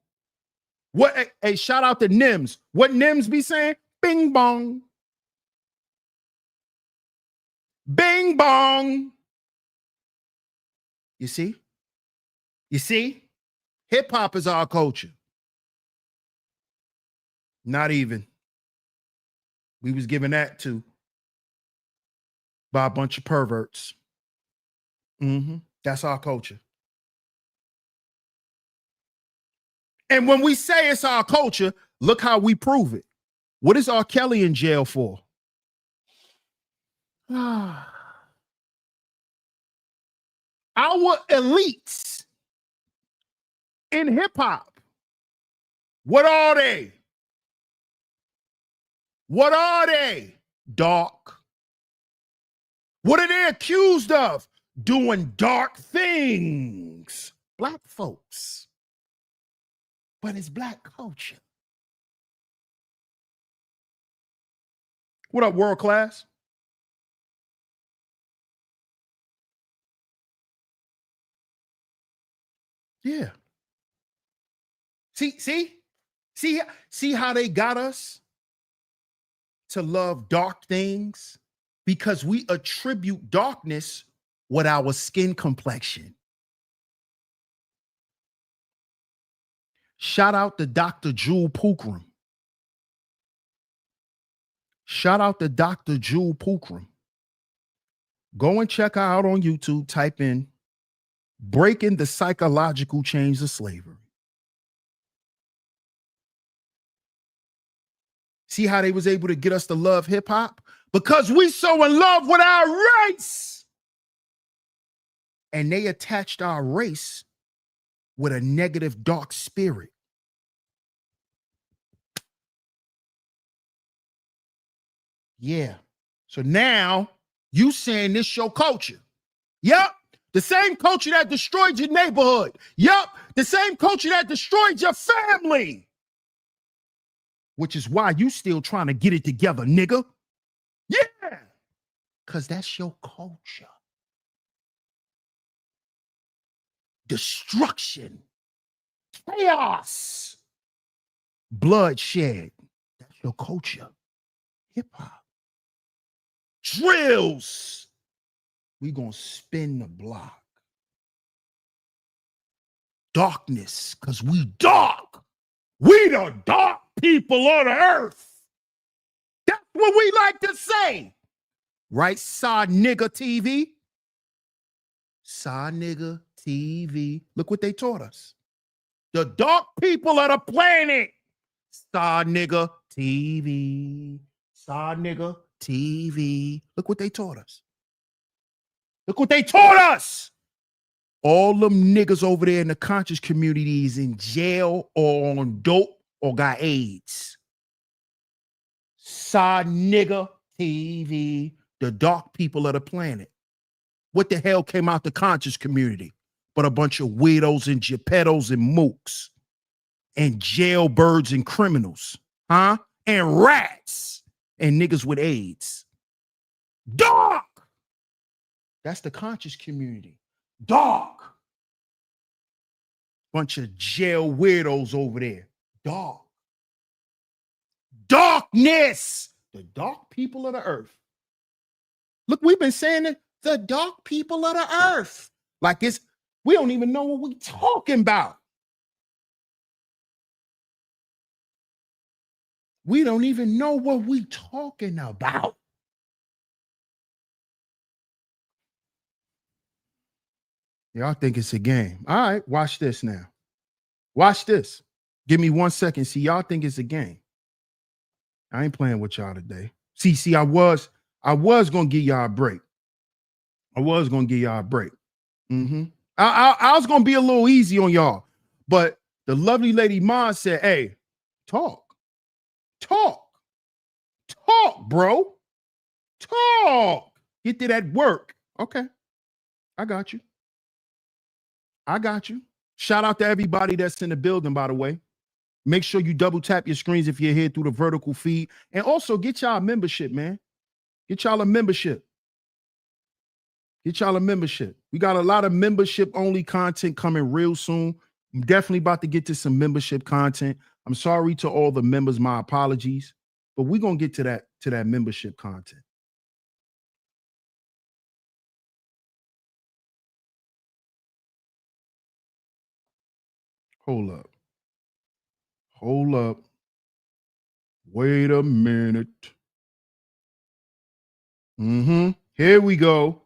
What? Hey, shout out to Nims. What Nims be saying? Bing bong. Bing bong. You see? You see? Hip hop is our culture. Not even. We was given that to by a bunch of perverts. That's our culture. And when we say it's our culture, look how we prove it. What is R. Kelly in jail for? Our elites in hip hop. What are they? What are they? Dark. What are they accused of? Doing dark things. Black folks. But it's black culture. What up, world class? Yeah. See how they got us to love dark things? Because we attribute darkness with our skin complexion. Shout out to Dr. Jewel Pookrum. Shout out to Dr. Jewel Pookrum. Go and check her out on YouTube. Type in Breaking the Psychological Chains of Slavery. See how they was able to get us to love hip hop? Because we so in love with our race. And they attached our race with a negative, dark spirit. Yeah. So now you saying this your culture. Yep. The same culture that destroyed your neighborhood. Yep. The same culture that destroyed your family. Which is why you still trying to get it together, nigga. Yeah. Because that's your culture. Destruction. Chaos. Bloodshed. That's your culture. Hip hop. Drills. We gonna spin the block. Darkness, because we dark. We the dark people of the earth. That's what we like to say. Right, Saw Nigga TV? Saw Nigga TV. Look what they taught us. The dark people of the planet. Saw Nigga TV. Saw Nigga TV. Look what they taught us. Look what they taught us. All them niggas over there in the conscious community is in jail or on dope or got AIDS. Saw Nigga TV. The dark people of the planet. What the hell came out the conscious community? But a bunch of weirdos and geppettos and mooks and jailbirds and criminals, huh? And rats and niggas with AIDS. Dark. That's the conscious community. Dark. Bunch of jail weirdos over there. Dark. Darkness. The dark people of the earth. Look, we've been saying it. The dark people of the earth. Like it's, we don't even know what we're talking about. We don't even know what we're talking about. Y'all think it's a game. All right, watch this now. Watch this. Give me 1 second. See, y'all think it's a game. I ain't playing with y'all today. See, I was gonna give y'all a break. I was gonna give y'all a break. I was gonna be a little easy on y'all, but The lovely lady Ma said, hey, talk, bro. Talk. Get to that work. Okay. I got you. Shout out to everybody that's in the building, by the way. Make sure you double tap your screens if you're here through the vertical feed. And also get y'all a membership, man. Get y'all a membership. We got a lot of membership only content coming real soon. I'm definitely about to get to some membership content. I'm sorry to all the members, my apologies. But we're gonna get to that membership content. Hold up. Wait a minute. Here we go.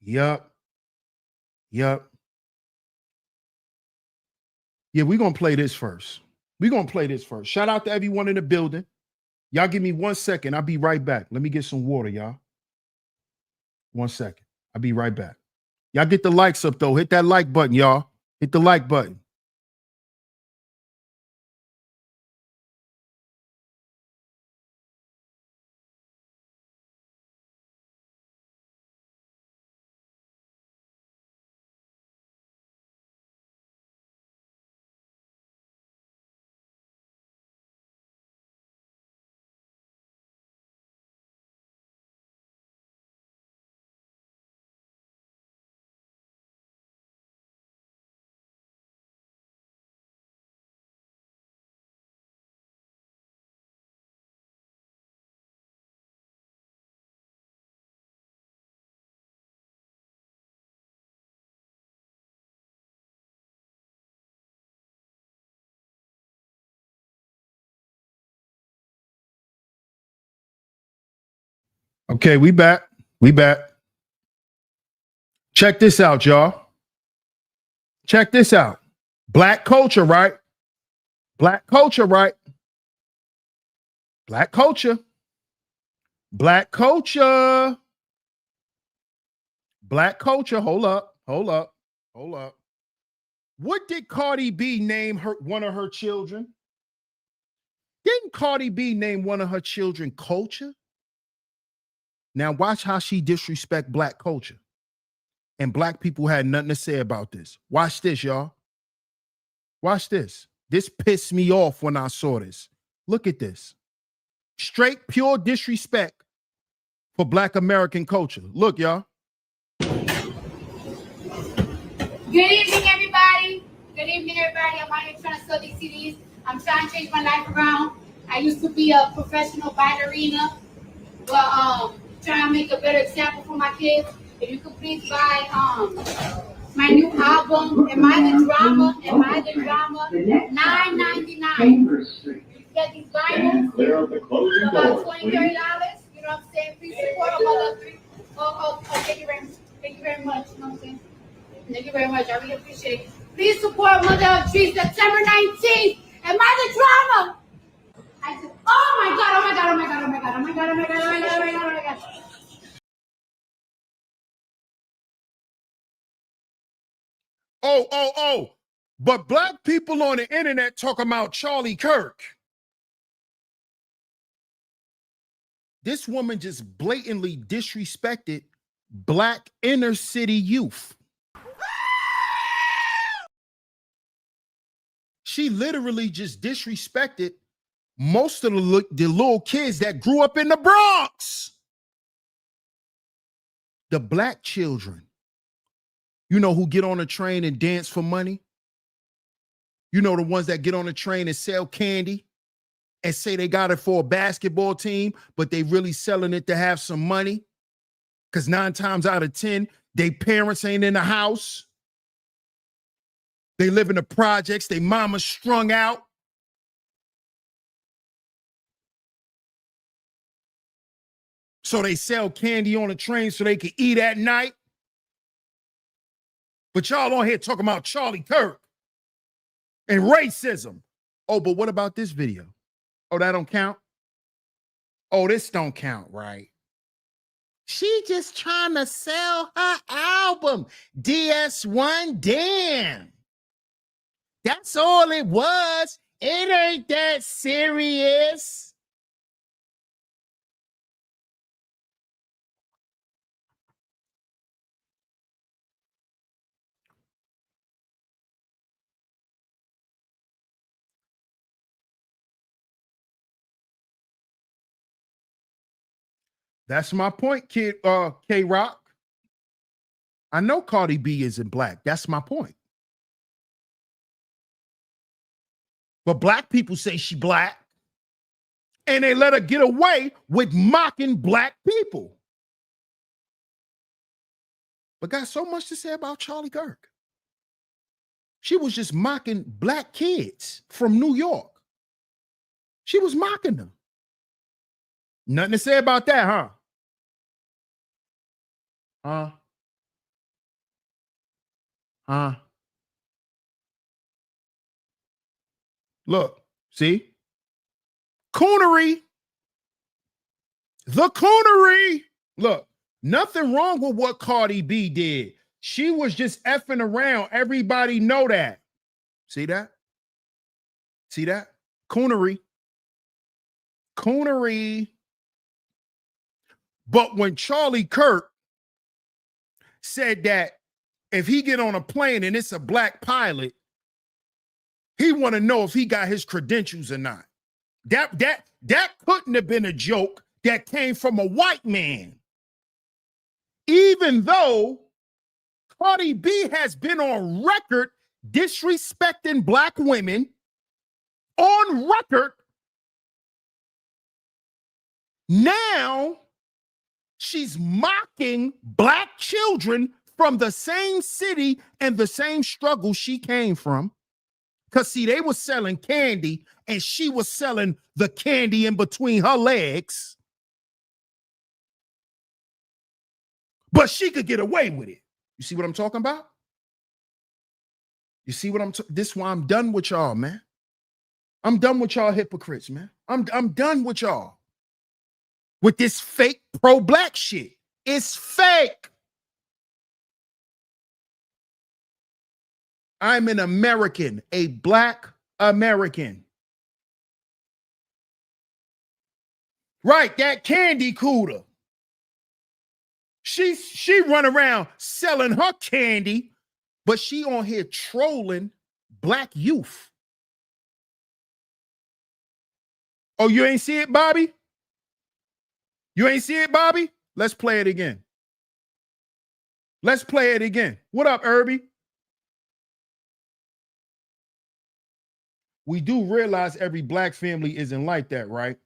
Yup. Yeah, we're going to play this first. Shout out to everyone in the building. Y'all give me 1 second. I'll be right back. Let me get some water, y'all. 1 second. I'll be right back. Y'all get the likes up, though. Hit that like button, y'all. Hit the like button. Okay, we back. Check this out, y'all. Black culture, right? Black culture. Hold up. What did Cardi B name one of her children? Didn't Cardi B name one of her children Culture? Now watch how she disrespect black culture. And black people had nothing to say about this. Watch this, y'all. Watch this. This pissed me off when I saw this. Look at this. Straight, pure disrespect for black American culture. Look, y'all. Good evening, everybody. I'm out here trying to sell these CDs. I'm trying to change my life around. I used to be a professional ballerina, but trying to make a better example for my kids. If you could please buy my new album, Am I the Drama? $9.99. Get these vinyls for about $20, $30. You know what I'm saying? Please support our mother. Thank you very much. You know what I'm saying? Thank you very much. I really appreciate it. Please support Mother of Trees September 19th. Am I the Drama? I said, oh my God. Oh. But black people on the internet talking about Charlie Kirk. This woman just blatantly disrespected black inner city youth. She literally just disrespected most of the little kids that grew up in the Bronx. The black children, you know, who get on a train and dance for money. You know, the ones that get on a train and sell candy and say they got it for a basketball team, but they really selling it to have some money. Because 9 times out of 10, their parents ain't in the house. They live in the projects. They mama's strung out. So they sell candy on the train so they can eat at night. But y'all on here talking about Charlie Kirk and racism. Oh, but what about this video? Oh, that don't count? Oh, this don't count, right? She just trying to sell her album. DS1, damn. That's all it was. It ain't that serious. That's my point, kid. K-Rock. I know Cardi B isn't black. That's my point. But black people say she black, and they let her get away with mocking black people. But got so much to say about Charlie Kirk. She was just mocking black kids from New York. She was mocking them. Nothing to say about that, huh? Look, see? Coonery. The coonery. Look, nothing wrong with what Cardi B did. She was just effing around. Everybody know that. See that? See that? Coonery. Coonery. But when Charlie Kirk said that if he get on a plane and it's a black pilot, he want to know if he got his credentials or not. That couldn't have been a joke that came from a white man. Even though Cardi B has been on record disrespecting black women, on record, now she's mocking black children from the same city and the same struggle she came from. Because, see, they were selling candy and she was selling the candy in between her legs. But she could get away with it. You see what I'm talking about? You see what this is why I'm done with y'all, man. I'm done with y'all hypocrites, man. I'm done with y'all. With this fake pro-black shit. It's fake. I'm an American, a black American. Right, that candy cooler. She run around selling her candy, but she on here trolling black youth. Oh, you ain't see it, Bobby? You ain't see it, Bobby? Let's play it again. Let's play it again. What up, Irby? We do realize every black family isn't like that, right?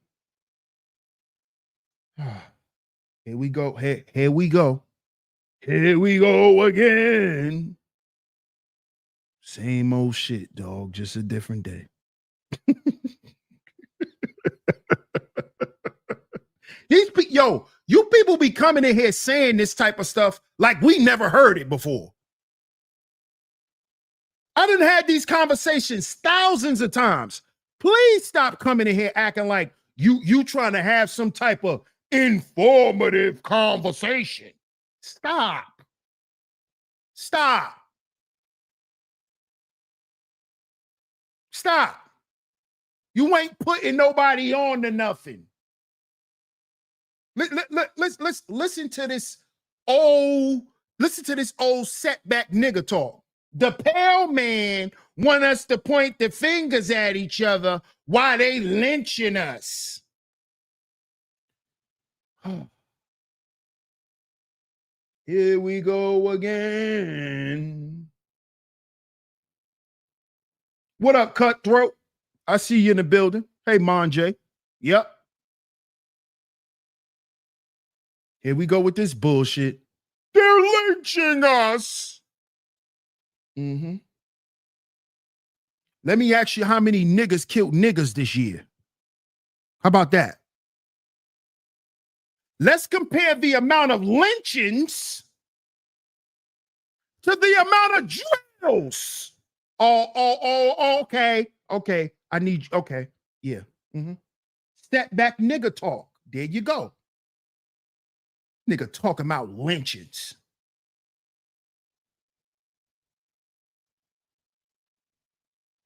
Here we go. Here we go. Here we go again. Same old shit, dog. Just a different day. You people be coming in here saying this type of stuff like we never heard it before. I done had these conversations thousands of times. Please stop coming in here acting like you trying to have some type of informative conversation. Stop. Stop. Stop. You ain't putting nobody on to nothing. Let's listen to this old setback nigga talk. The pale man want us to point the fingers at each other while they lynching us. Here we go again. What up, Cutthroat? I see you in the building. Hey, Monjay. Yep. Here we go with this bullshit. They're lynching us. Mm-hmm. Let me ask you how many niggas killed niggas this year. How about that? Let's compare the amount of lynchings to the amount of drills. Oh, okay. Okay. I need you. Okay. Yeah. Mm-hmm. Step back nigga talk. There you go. Nigga talking about lynchings.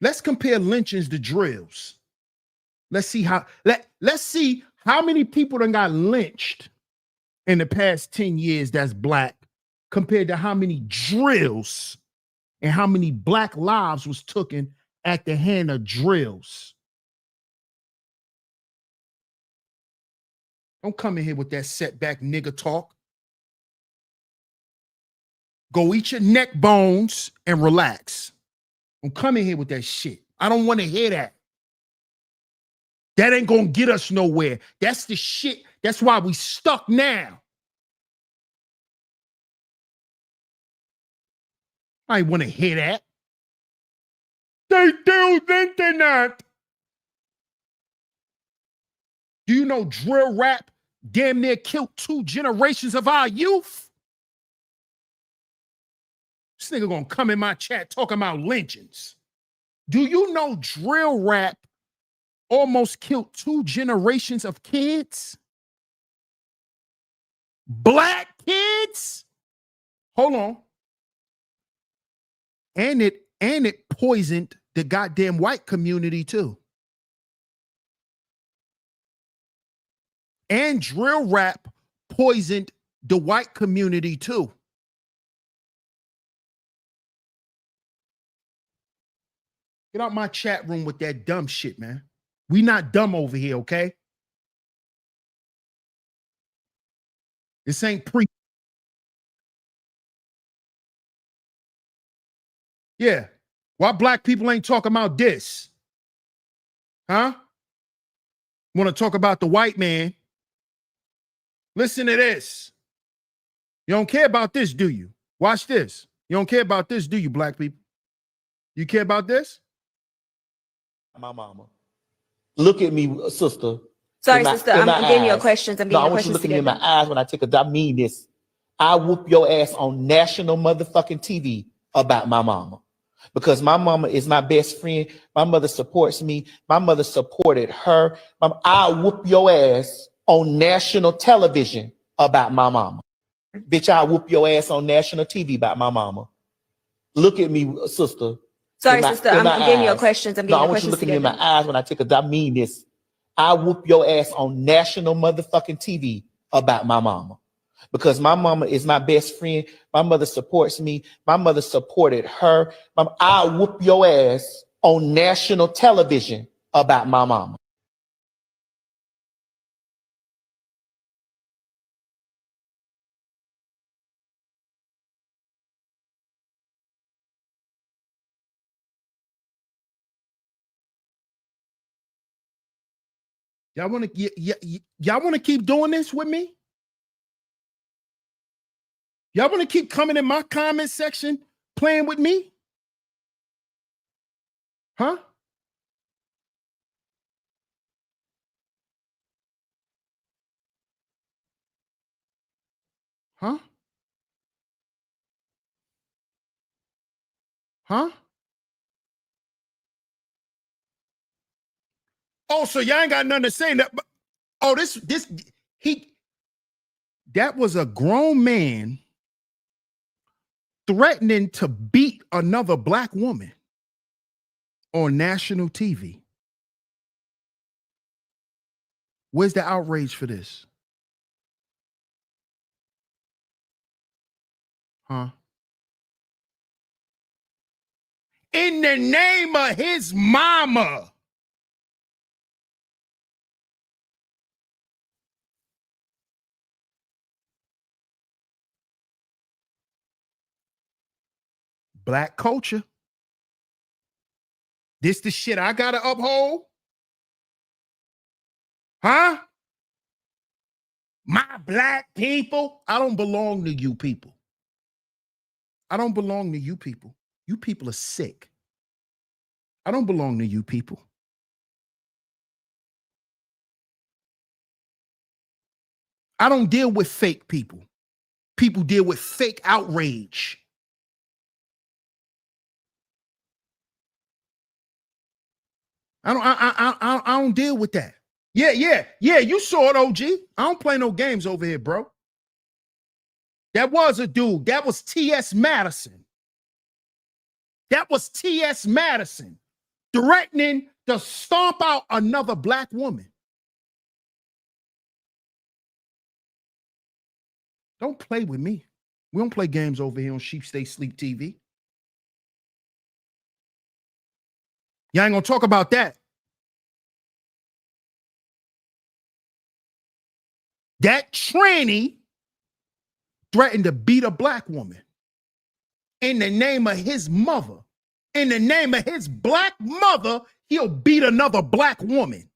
Let's compare lynchings to drills. Let's see let's see how many people done got lynched in the past 10 years that's black compared to how many drills and how many black lives was taken at the hand of drills. Don't come in here with that setback nigga talk. Go eat your neck bones and relax. Don't come in here with that shit. I don't want to hear that. That ain't gonna get us nowhere. That's the shit. That's why we stuck now. I want to hear that. They do think they're not. Do you know drill rap damn near killed 2 generations of our youth? This nigga gonna come in my chat talking about lynchings. Do you know drill rap almost killed 2 generations of kids? Black kids? Hold on. And it poisoned the goddamn white community too. And drill rap poisoned the white community too. Get out my chat room with that dumb shit, man. We not dumb over here, okay? This ain't pre. Yeah. Why black people ain't talking about this? Huh? Want to talk about the white man? Listen to this. You don't care about this, do you? Watch this. You don't care about this, do you, black people? You care about this? My mama. Look at me, sister. Sorry, sister. I'm getting your questions. I'm getting your I want you questions to look at me in together. my eyes when I take a. I mean this. I whoop your ass on national motherfucking TV about my mama. Because my mama is my best friend. My mother supports me. My mother supported her. I whoop your ass on national television about my mama. Bitch, I whoop your ass on national TV about my mama. Look at me, sister. Sorry, sister. I'm getting your questions. I'm getting your I want you to questions look at me in together. my eyes when I take a. I mean this. I whoop your ass on national motherfucking TV about my mama. Because my mama is my best friend. My mother supports me. My mother supported her. I whoop your ass on national television about my mama. Y'all want to y'all want to keep doing this with me? Y'all want to keep coming in my comment section playing with me? Huh? Huh? Huh? Oh, so y'all ain't got nothing to say. That, oh, that was a grown man threatening to beat another black woman on national TV. Where's the outrage for this? Huh? In the name of his mama. Black culture. This the shit I gotta uphold? Huh? My black people? I don't belong to you people. I don't belong to you people. You people are sick. I don't belong to you people. I don't deal with fake people. People deal with fake outrage. I don't deal with that. Yeah, you saw it, OG. I don't play no games over here, bro. That was a dude. That was T.S. Madison. That was T.S. Madison. threatening to stomp out another black woman. Don't play with me. We don't play games over here on Sheep Stay Sleep TV. Y'all ain't gonna talk about that. That tranny threatened to beat a black woman in the name of his mother. In the name of his black mother, he'll beat another black woman.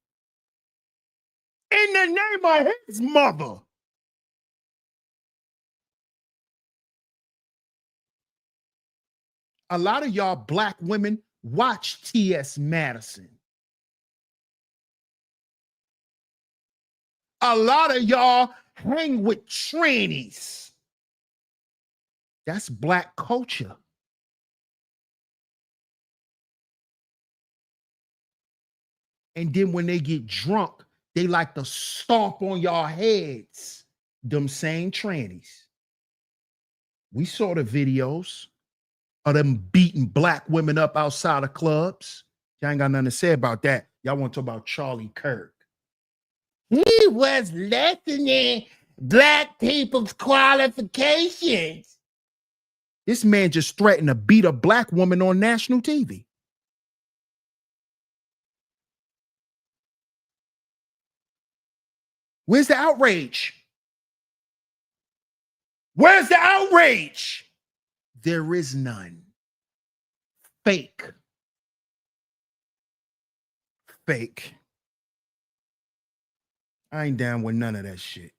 In the name of his mother. A lot of y'all black women watch T.S. Madison. A lot of y'all hang with trannies. That's black culture. And then when they get drunk, they like to stomp on y'all heads. Them same trannies. We saw the videos of them beating black women up outside of clubs. Y'all ain't got nothing to say about that. Y'all want to talk about Charlie Kirk. He was lessening black people's qualifications. This man just threatened to beat a black woman on national TV. Where's the outrage? Where's the outrage? There is none. Fake. Fake. I ain't down with none of that shit.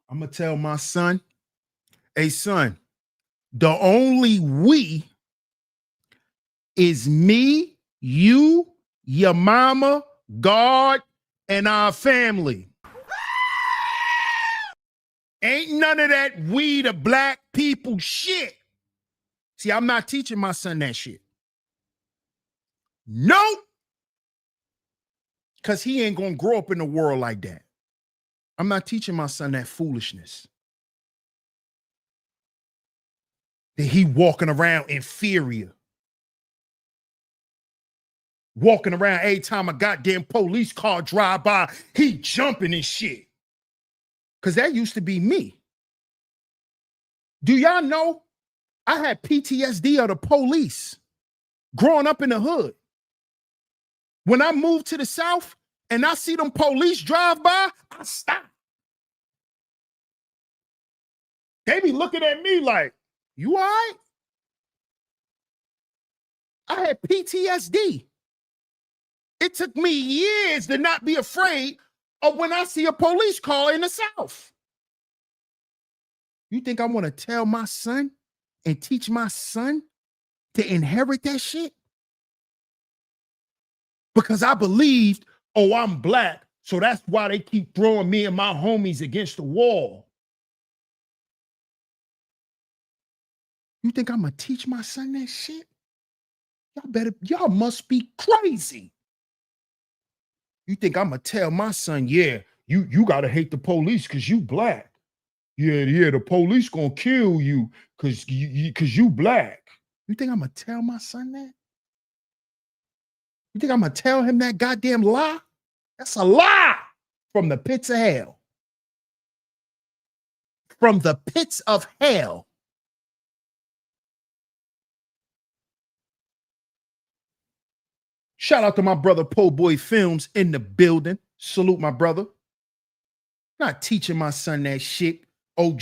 I'm going to tell my son, hey, son, the only we is me, you, your mama, God, and our family. Ain't none of that we the black people shit. See, I'm not teaching my son that shit. Nope. Because he ain't going to grow up in the world like that. I'm not teaching my son that foolishness. That he walking around inferior. Walking around every time a goddamn police car drive by, he jumping and shit. Because that used to be me. Do y'all know I had PTSD of the police growing up in the hood? When I moved to the South and I see them police drive by, I stop. They be looking at me like, you all right? I had PTSD. It took me years to not be afraid of when I see a police car in the South. You think I want to tell my son and teach my son to inherit that shit? Because I believed, oh, I'm black, so that's why they keep throwing me and my homies against the wall. You think I'm going to teach my son that shit? Y'all must be crazy. You think I'm going to tell my son, yeah, you got to hate the police because you black. Yeah, the police going to kill you because you black. You think I'm going to tell my son that? You think I'm going to tell him that goddamn lie? That's a lie from the pits of hell. From the pits of hell. Shout out to my brother Po Boy Films in the building. Salute my brother. Not teaching my son that shit, OG.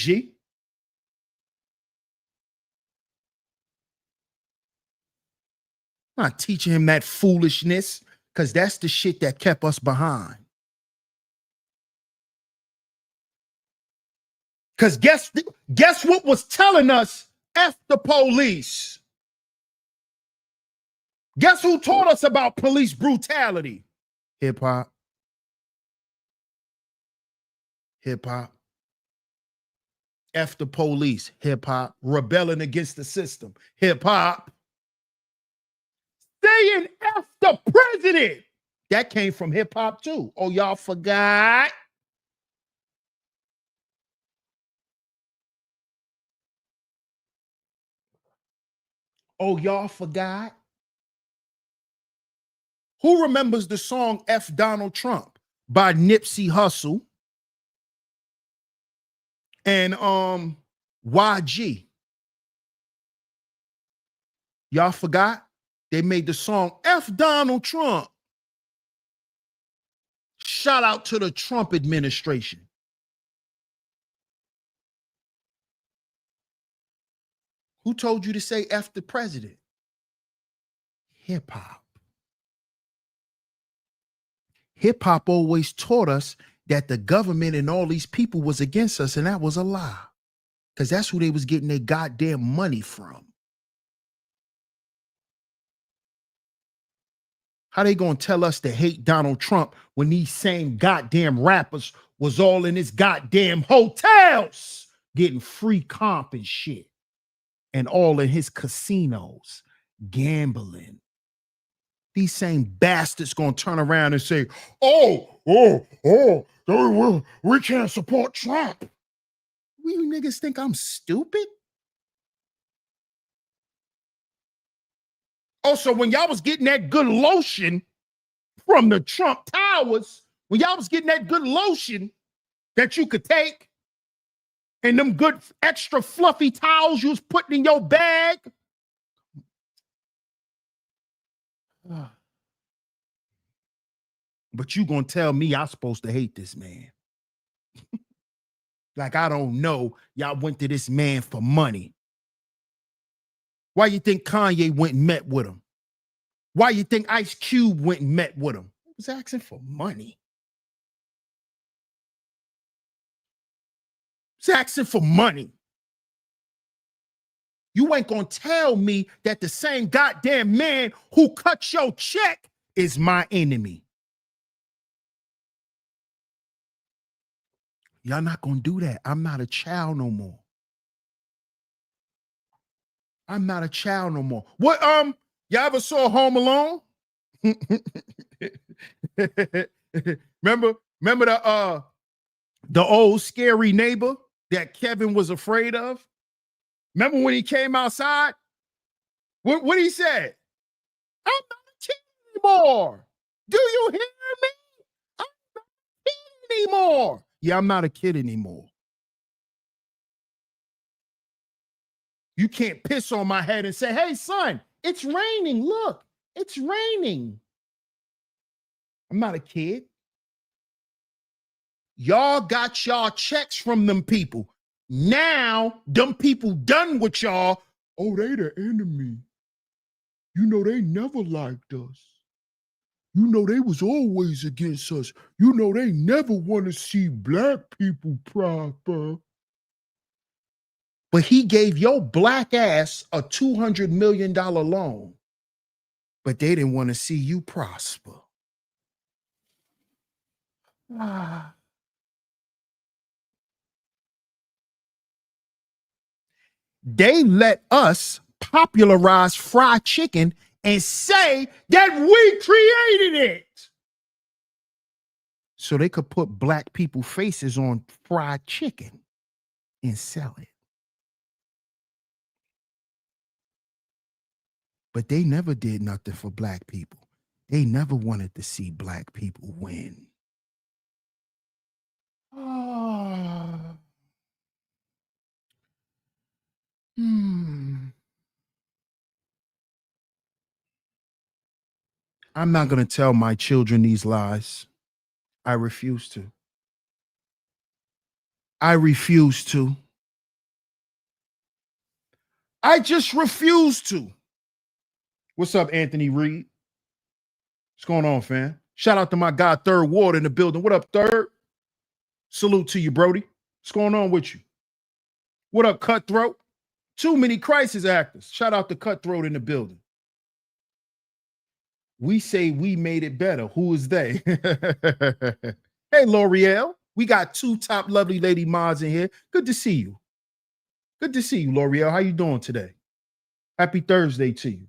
Not teaching him that foolishness, because that's the shit that kept us behind. Because guess what was telling us F the police? Guess who taught us about police brutality? Hip hop. Hip hop. F the police. Hip hop. Rebelling against the system. Hip hop. Saying F the president. That came from hip hop too. Oh, y'all forgot? Oh, y'all forgot? Who remembers the song F Donald Trump by Nipsey Hussle and YG? Y'all forgot? They made the song F Donald Trump. Shout out to the Trump administration. Who told you to say F the president? Hip hop. Hip hop always taught us that the government and all these people was against us, and that was a lie. Because that's who they was getting their goddamn money from. How they gonna tell us to hate Donald Trump when these same goddamn rappers was all in his goddamn hotels getting free comp and shit, and all in his casinos gambling? These same bastards gonna turn around and say, we can't support Trump. You niggas think I'm stupid? Also, when y'all was getting that good lotion from the Trump Towers, when y'all was getting that good lotion that you could take, and them good extra fluffy towels you was putting in your bag, but you gonna tell me I'm supposed to hate this man? Like I don't know, y'all went to this man for money. Why you think Kanye went and met with him? Why you think Ice Cube went and met with him? He was asking for money. He's asking for money. You ain't gonna tell me that the same goddamn man who cut your check is my enemy. Y'all not gonna do that. I'm not a child no more. I'm not a child no more. What y'all ever saw Home Alone? remember the old scary neighbor that Kevin was afraid of? Remember when he came outside? What he said? I'm not a kid anymore. Do you hear me? I'm not a kid anymore. Yeah, I'm not a kid anymore. You can't piss on my head and say, hey, son, it's raining. Look, it's raining. I'm not a kid. Y'all got y'all checks from them people. Now, them people done with y'all. Oh, they the enemy. You know, they never liked us. You know, they was always against us. You know, they never want to see black people prosper. But he gave your black ass a $200 million loan. But they didn't want to see you prosper. They let us popularize fried chicken and say that we created it. So they could put black people faces on fried chicken and sell it. But they never did nothing for black people. They never wanted to see black people win. I'm not going to tell my children these lies. I refuse to. I refuse to. I just refuse to. What's up, Anthony Reed? What's going on, fam? Shout out to my guy, Third Ward in the building. What up, Third? Salute to you, Brody. What's going on with you? What up, Cutthroat? Too many crisis actors. Shout out to Cutthroat in the building. We say we made it better. Who is they? Hey, L'Oreal. We got two top lovely lady mods in here. Good to see you. Good to see you, L'Oreal. How you doing today? Happy Thursday to you.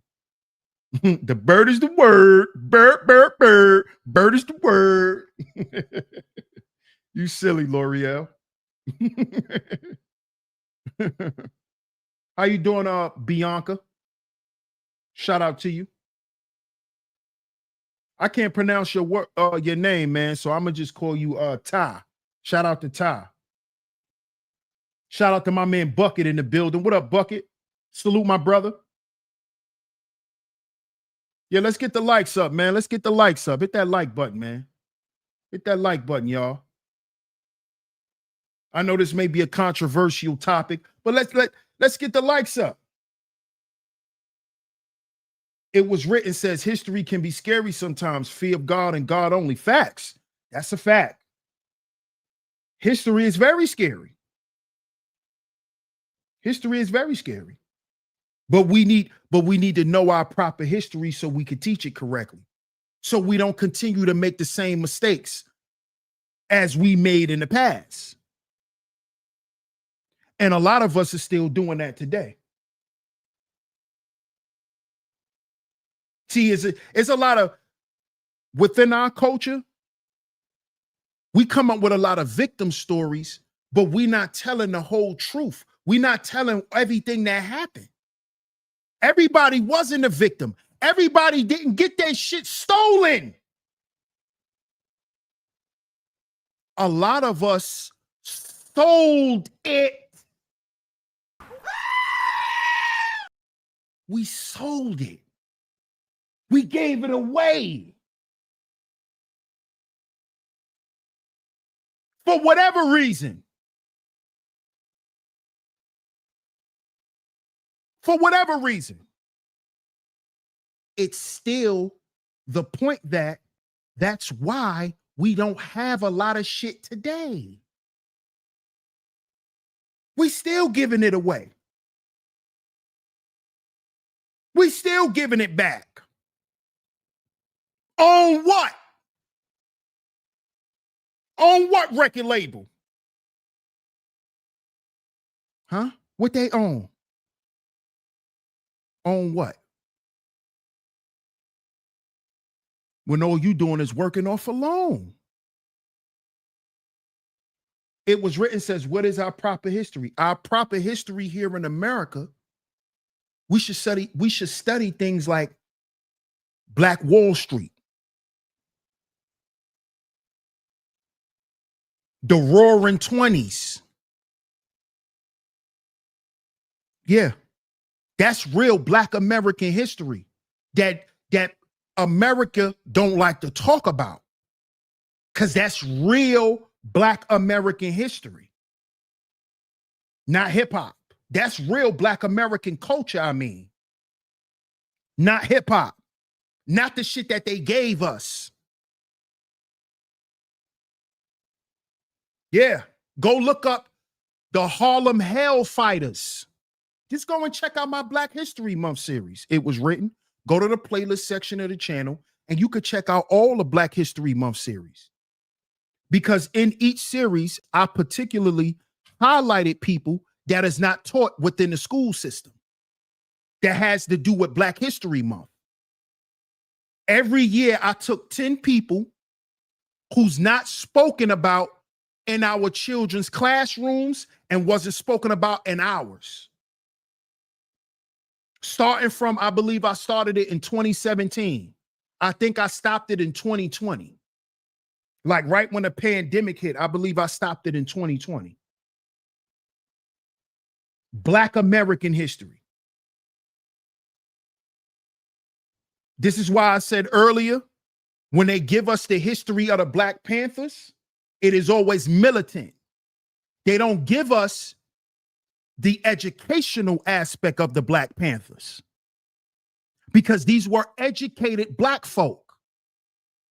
The bird is the word. Bird, bird, bird. Bird is the word. You silly, L'Oreal. How you doing, Bianca? Shout out to you. I can't pronounce your name, man, so I'm gonna just call you Ty. Shout out to Ty. Shout out to my man Bucket in the building. What up, Bucket? Salute my brother. Yeah, let's get the likes up, man. Let's get the likes up. Hit that like button, man. Hit that like button, y'all. I know this may be a controversial topic, but let's get the likes up. It was written, says history can be scary sometimes. Fear of God and God only. Facts. That's a fact. History is very scary. History is very scary. But we need to know our proper history so we can teach it correctly. So we don't continue to make the same mistakes as we made in the past. And a lot of us are still doing that today. See, it's a lot of, within our culture, we come up with a lot of victim stories, but we're not telling the whole truth. We're not telling everything that happened. Everybody wasn't a victim. Everybody didn't get their shit stolen. A lot of us sold it. We sold it. We gave it away. For whatever reason. For whatever reason. It's still the point that that's why we don't have a lot of shit today. We still giving it away. We still giving it back. On what? On what record label? Huh? What they own? On what? When all you doing is working off a loan. It was written, says, what is our proper history? Our proper history here in America, we should study things like Black Wall Street, the Roaring 20s. Yeah, that's real Black American history that America don't like to talk about, because that's real Black American history, not hip hop. That's real Black American culture. I mean, not hip hop, not the shit that they gave us. Yeah, go look up the Harlem Hellfighters. Just go and check out my Black History Month series. It was written. Go to the playlist section of the channel, and you could check out all the Black History Month series. Because in each series, I particularly highlighted people that is not taught within the school system that has to do with Black History Month. Every year, I took 10 people who's not spoken about in our children's classrooms and wasn't spoken about in ours. Starting from, I believe I started it in 2017. I think I stopped it in 2020. Like right when the pandemic hit, I believe I stopped it in 2020. Black American history. This is why I said earlier, when they give us the history of the Black Panthers, it is always militant. They don't give us the educational aspect of the Black Panthers, because these were educated Black folk.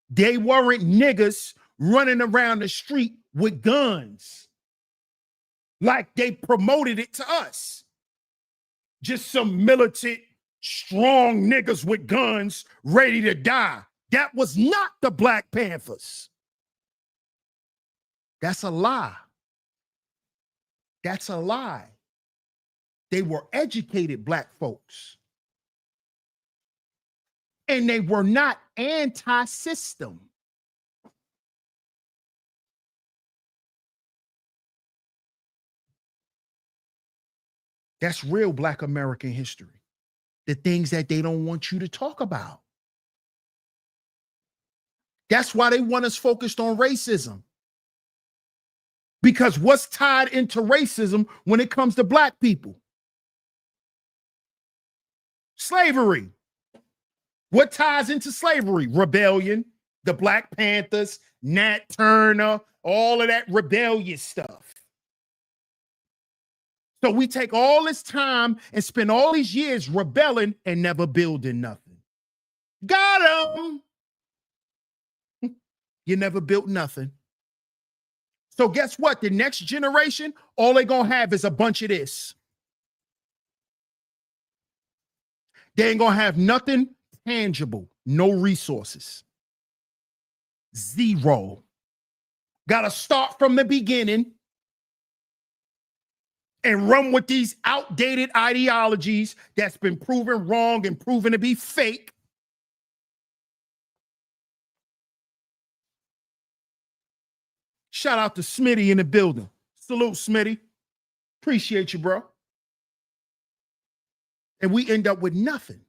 They weren't niggas running around the street with guns like they promoted it to us. Just some militant, strong niggas with guns ready to die. That was not the Black Panthers. That's a lie. That's a lie. They were educated Black folks. And they were not anti-system. That's real Black American history. the things that they don't want you to talk about. That's why they want us focused on racism. Because what's tied into racism when it comes to black people? Slavery. What ties into slavery? Rebellion, the Black Panthers, Nat Turner, all of that rebellious stuff. So we take all this time and spend all these years rebelling and never building nothing. Got him. You never built nothing. So guess what? The next generation, all they're going to have is a bunch of this. They ain't going to have nothing tangible, no resources. Zero. Got to start from the beginning and run with these outdated ideologies that's been proven wrong and proven to be fake. Shout out to Smitty in the building. Salute, Smitty. Appreciate you, bro. And we end up with nothing.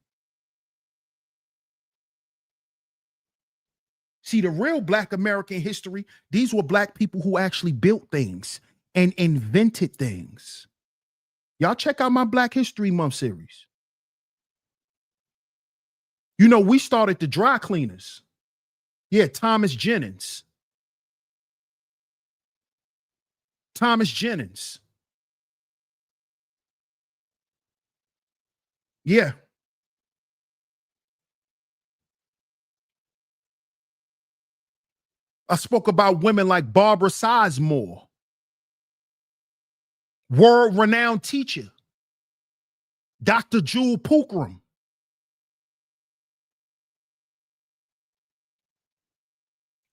See, the real Black American history, these were Black people who actually built things and invented things. Y'all check out my Black History Month series. You know, we started the dry cleaners. Yeah, Thomas Jennings. Thomas Jennings. Yeah. I spoke about women like Barbara Sizemore, world-renowned teacher, Dr. Jewel Pookrum.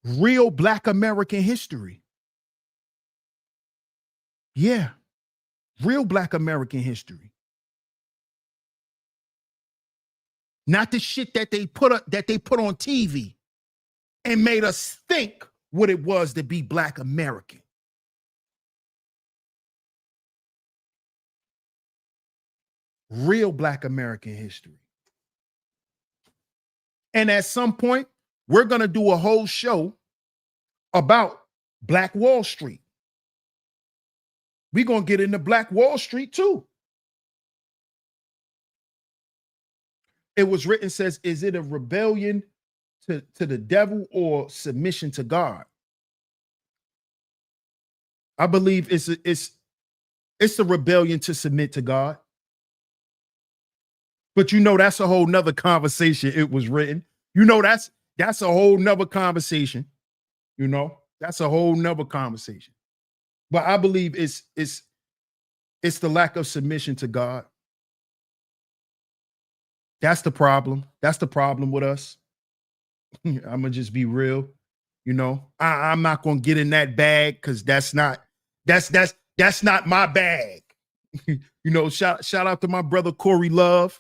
Real Black American history. Yeah, real Black American history. Not the shit that they put on TV and made us think what it was to be Black American. Real Black American history. And at some point, we're going to do a whole show about Black Wall Street. We're going to get into Black Wall Street too. It was written, says, is it a rebellion to the devil or submission to God? I believe it's a rebellion to submit to God. But you know, that's a whole nother conversation. It was written. You know, that's a whole nother conversation. You know, that's a whole nother conversation. But I believe it's the lack of submission to God. That's the problem. That's the problem with us. I'm gonna just be real. You know, I'm not gonna get in that bag because that's not my bag. You know, shout out to my brother Corey Love.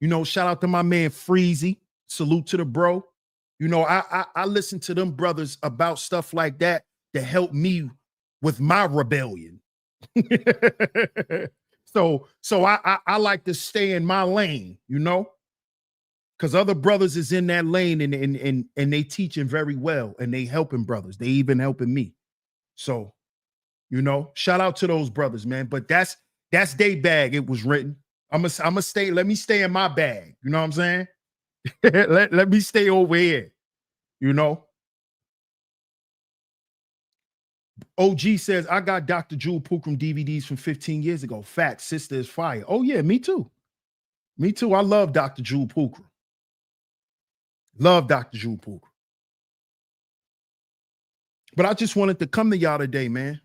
You know, shout out to my man Freezy. Salute to the bro. You know, I listen to them brothers about stuff like that to help me with my rebellion. So I like to stay in my lane, you know, because other brothers is in that lane and they teaching very well and they helping brothers. They even helping me. So, you know, shout out to those brothers, man. But that's their bag. It was written. I'ma stay. Let me stay in my bag. You know what I'm saying? let me stay over here. You know. OG says, I got Dr. Jewel Pookrum DVDs from 15 years ago. Facts, sister is fire. Oh, yeah, me too. Me too. I love Dr. Jewel Pookrum. Love Dr. Jewel Pookrum. But I just wanted to come to y'all today, man,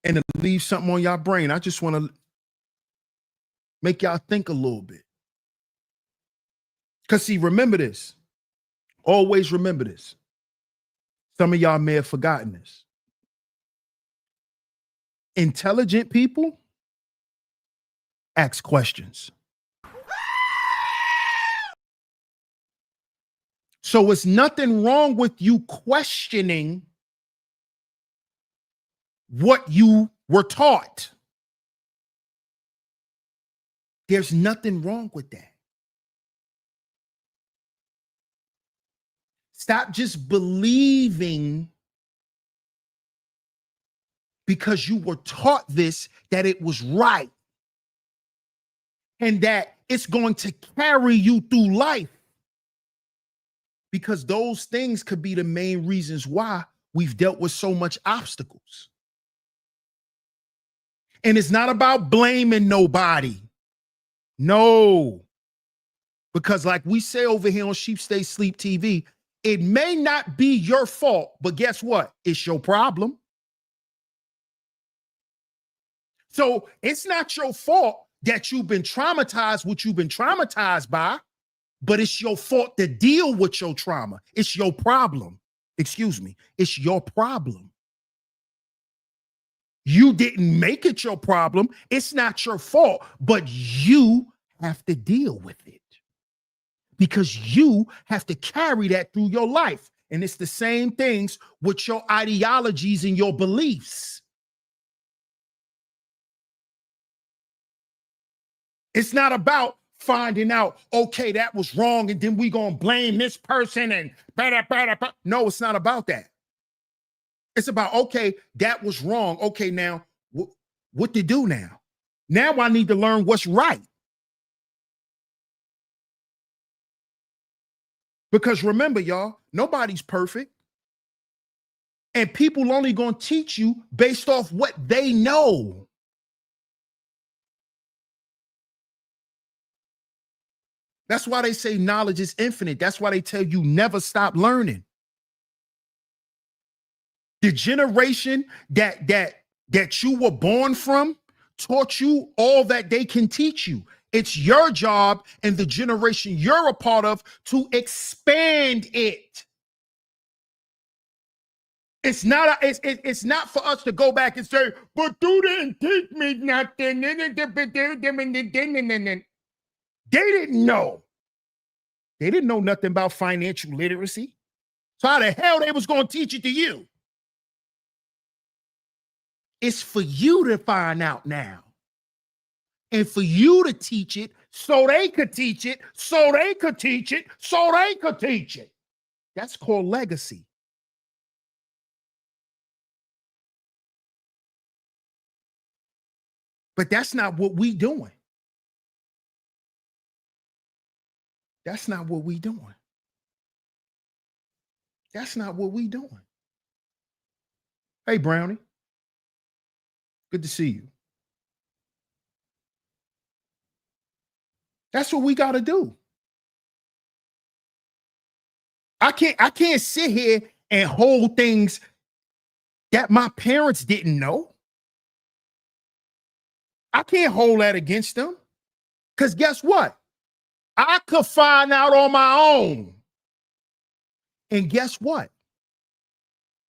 and to leave something on y'all brain. I just want to make y'all think a little bit. Because, see, remember this. Always remember this. Some of y'all may have forgotten this. Intelligent people ask questions. So it's nothing wrong with you questioning what you were taught. There's nothing wrong with that. Stop just believing because you were taught this, that it was right and that it's going to carry you through life. Because those things could be the main reasons why we've dealt with so much obstacles. And it's not about blaming nobody. No. Because like we say over here on Sheep Stay Sleep TV, it may not be your fault, but guess what? It's your problem. So it's not your fault that you've been traumatized, what you've been traumatized by, but it's your fault to deal with your trauma. It's your problem. Excuse me. It's your problem. You didn't make it your problem. It's not your fault, but you have to deal with it because you have to carry that through your life. And it's the same things with your ideologies and your beliefs. It's not about finding out, okay, that was wrong, and then we gonna blame this person and no, it's not about that. It's about, okay, that was wrong. Okay, now what to do now? Now I need to learn what's right. Because remember, y'all, nobody's perfect. And people only gonna teach you based off what they know. That's why they say knowledge is infinite. That's why they tell you never stop learning. The generation that you were born from taught you all that they can teach you. It's your job and the generation you're a part of to expand it. It's not it's not for us to go back and say, but you didn't teach me nothing. They didn't know. They didn't know nothing about financial literacy. So how the hell they was going to teach it to you? It's for you to find out now. And for you to teach it so they could teach it, so they could teach it, so they could teach it. That's called legacy. But that's not what we doing. That's not what we doing. That's not what we doing. Hey, Brownie. Good to see you. That's what we got to do. I can't sit here and hold things that my parents didn't know. I can't hold that against them. Because guess what? I could find out on my own. And guess what?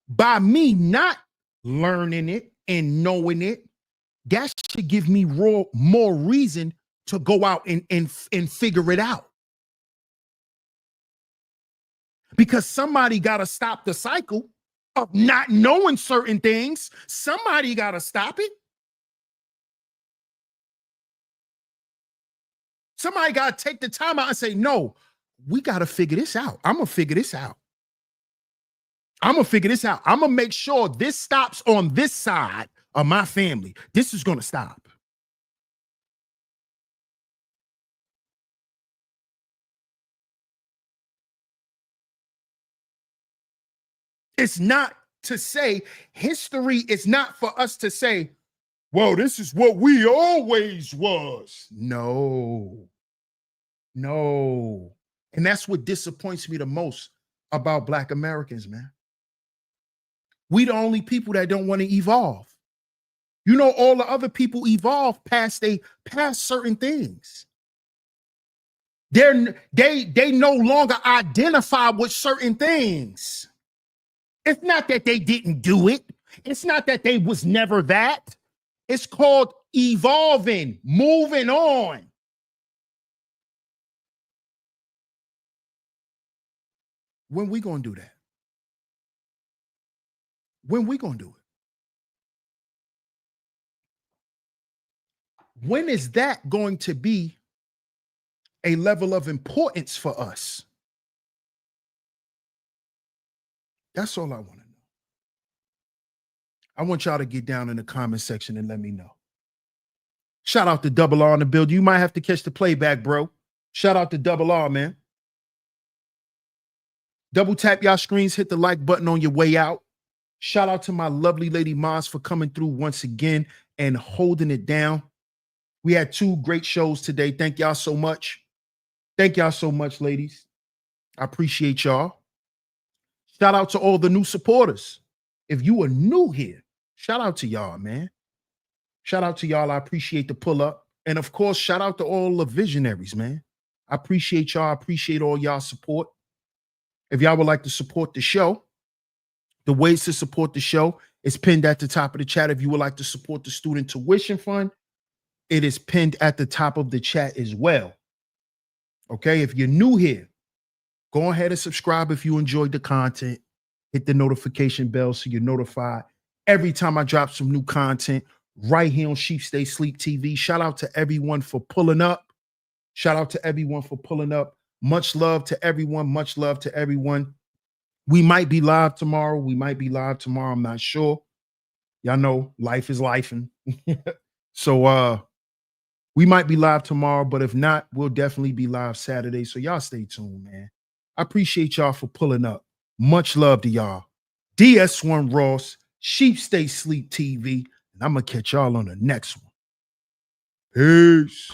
By me not learning it and knowing it, that should give me more reason to go out and figure it out. Because somebody got to stop the cycle of not knowing certain things. Somebody got to stop it. Somebody got to take the time out and say, no, we got to figure this out. I'm going to figure this out. I'm going to figure this out. I'm going to make sure this stops on this side of my family. This is going to stop. It's not to say, history is not for us to say, well, this is what we always was. No. And that's what disappoints me the most about Black Americans, man. We the only people that don't want to evolve. You know, all the other people evolve past certain things. They no longer identify with certain things. It's not that they didn't do it. It's not that they was never that. It's called evolving, moving on. When we gonna do that? When we gonna do it? When is that going to be a level of importance for us? That's all I want to know. I want y'all to get down in the comment section and let me know. Shout out to Double R in the build. You might have to catch the playback, bro. Shout out to Double R, man. Double tap y'all screens, hit the like button on your way out. Shout out to my lovely lady Maz for coming through once again and holding it down. We had 2 great shows today. Thank y'all so much. Thank y'all so much, ladies. I appreciate y'all. Shout out to all the new supporters. If you are new here, shout out to y'all, man. Shout out to y'all. I appreciate the pull up. And of course, shout out to all the visionaries, man. I appreciate y'all. I appreciate all y'all support. If y'all would like to support the show, the ways to support the show is pinned at the top of the chat. If you would like to support the student tuition fund, it is pinned at the top of the chat as well. Okay, if you're new here, go ahead and subscribe if you enjoyed the content. Hit the notification bell so you're notified every time I drop some new content right here on Sheep Stay Sleep TV. Shout out to everyone for pulling up. Shout out to everyone for pulling up. Much love to everyone. Much love to everyone. We might be live tomorrow. I'm not sure. Y'all know life is lifing. So we might be live tomorrow, but if not, we'll definitely be live Saturday. So y'all stay tuned, man. I appreciate y'all for pulling up. Much love to y'all. DS1 Ross, Sheep Stay Sleep TV, and I'm going to catch y'all on the next one. Peace.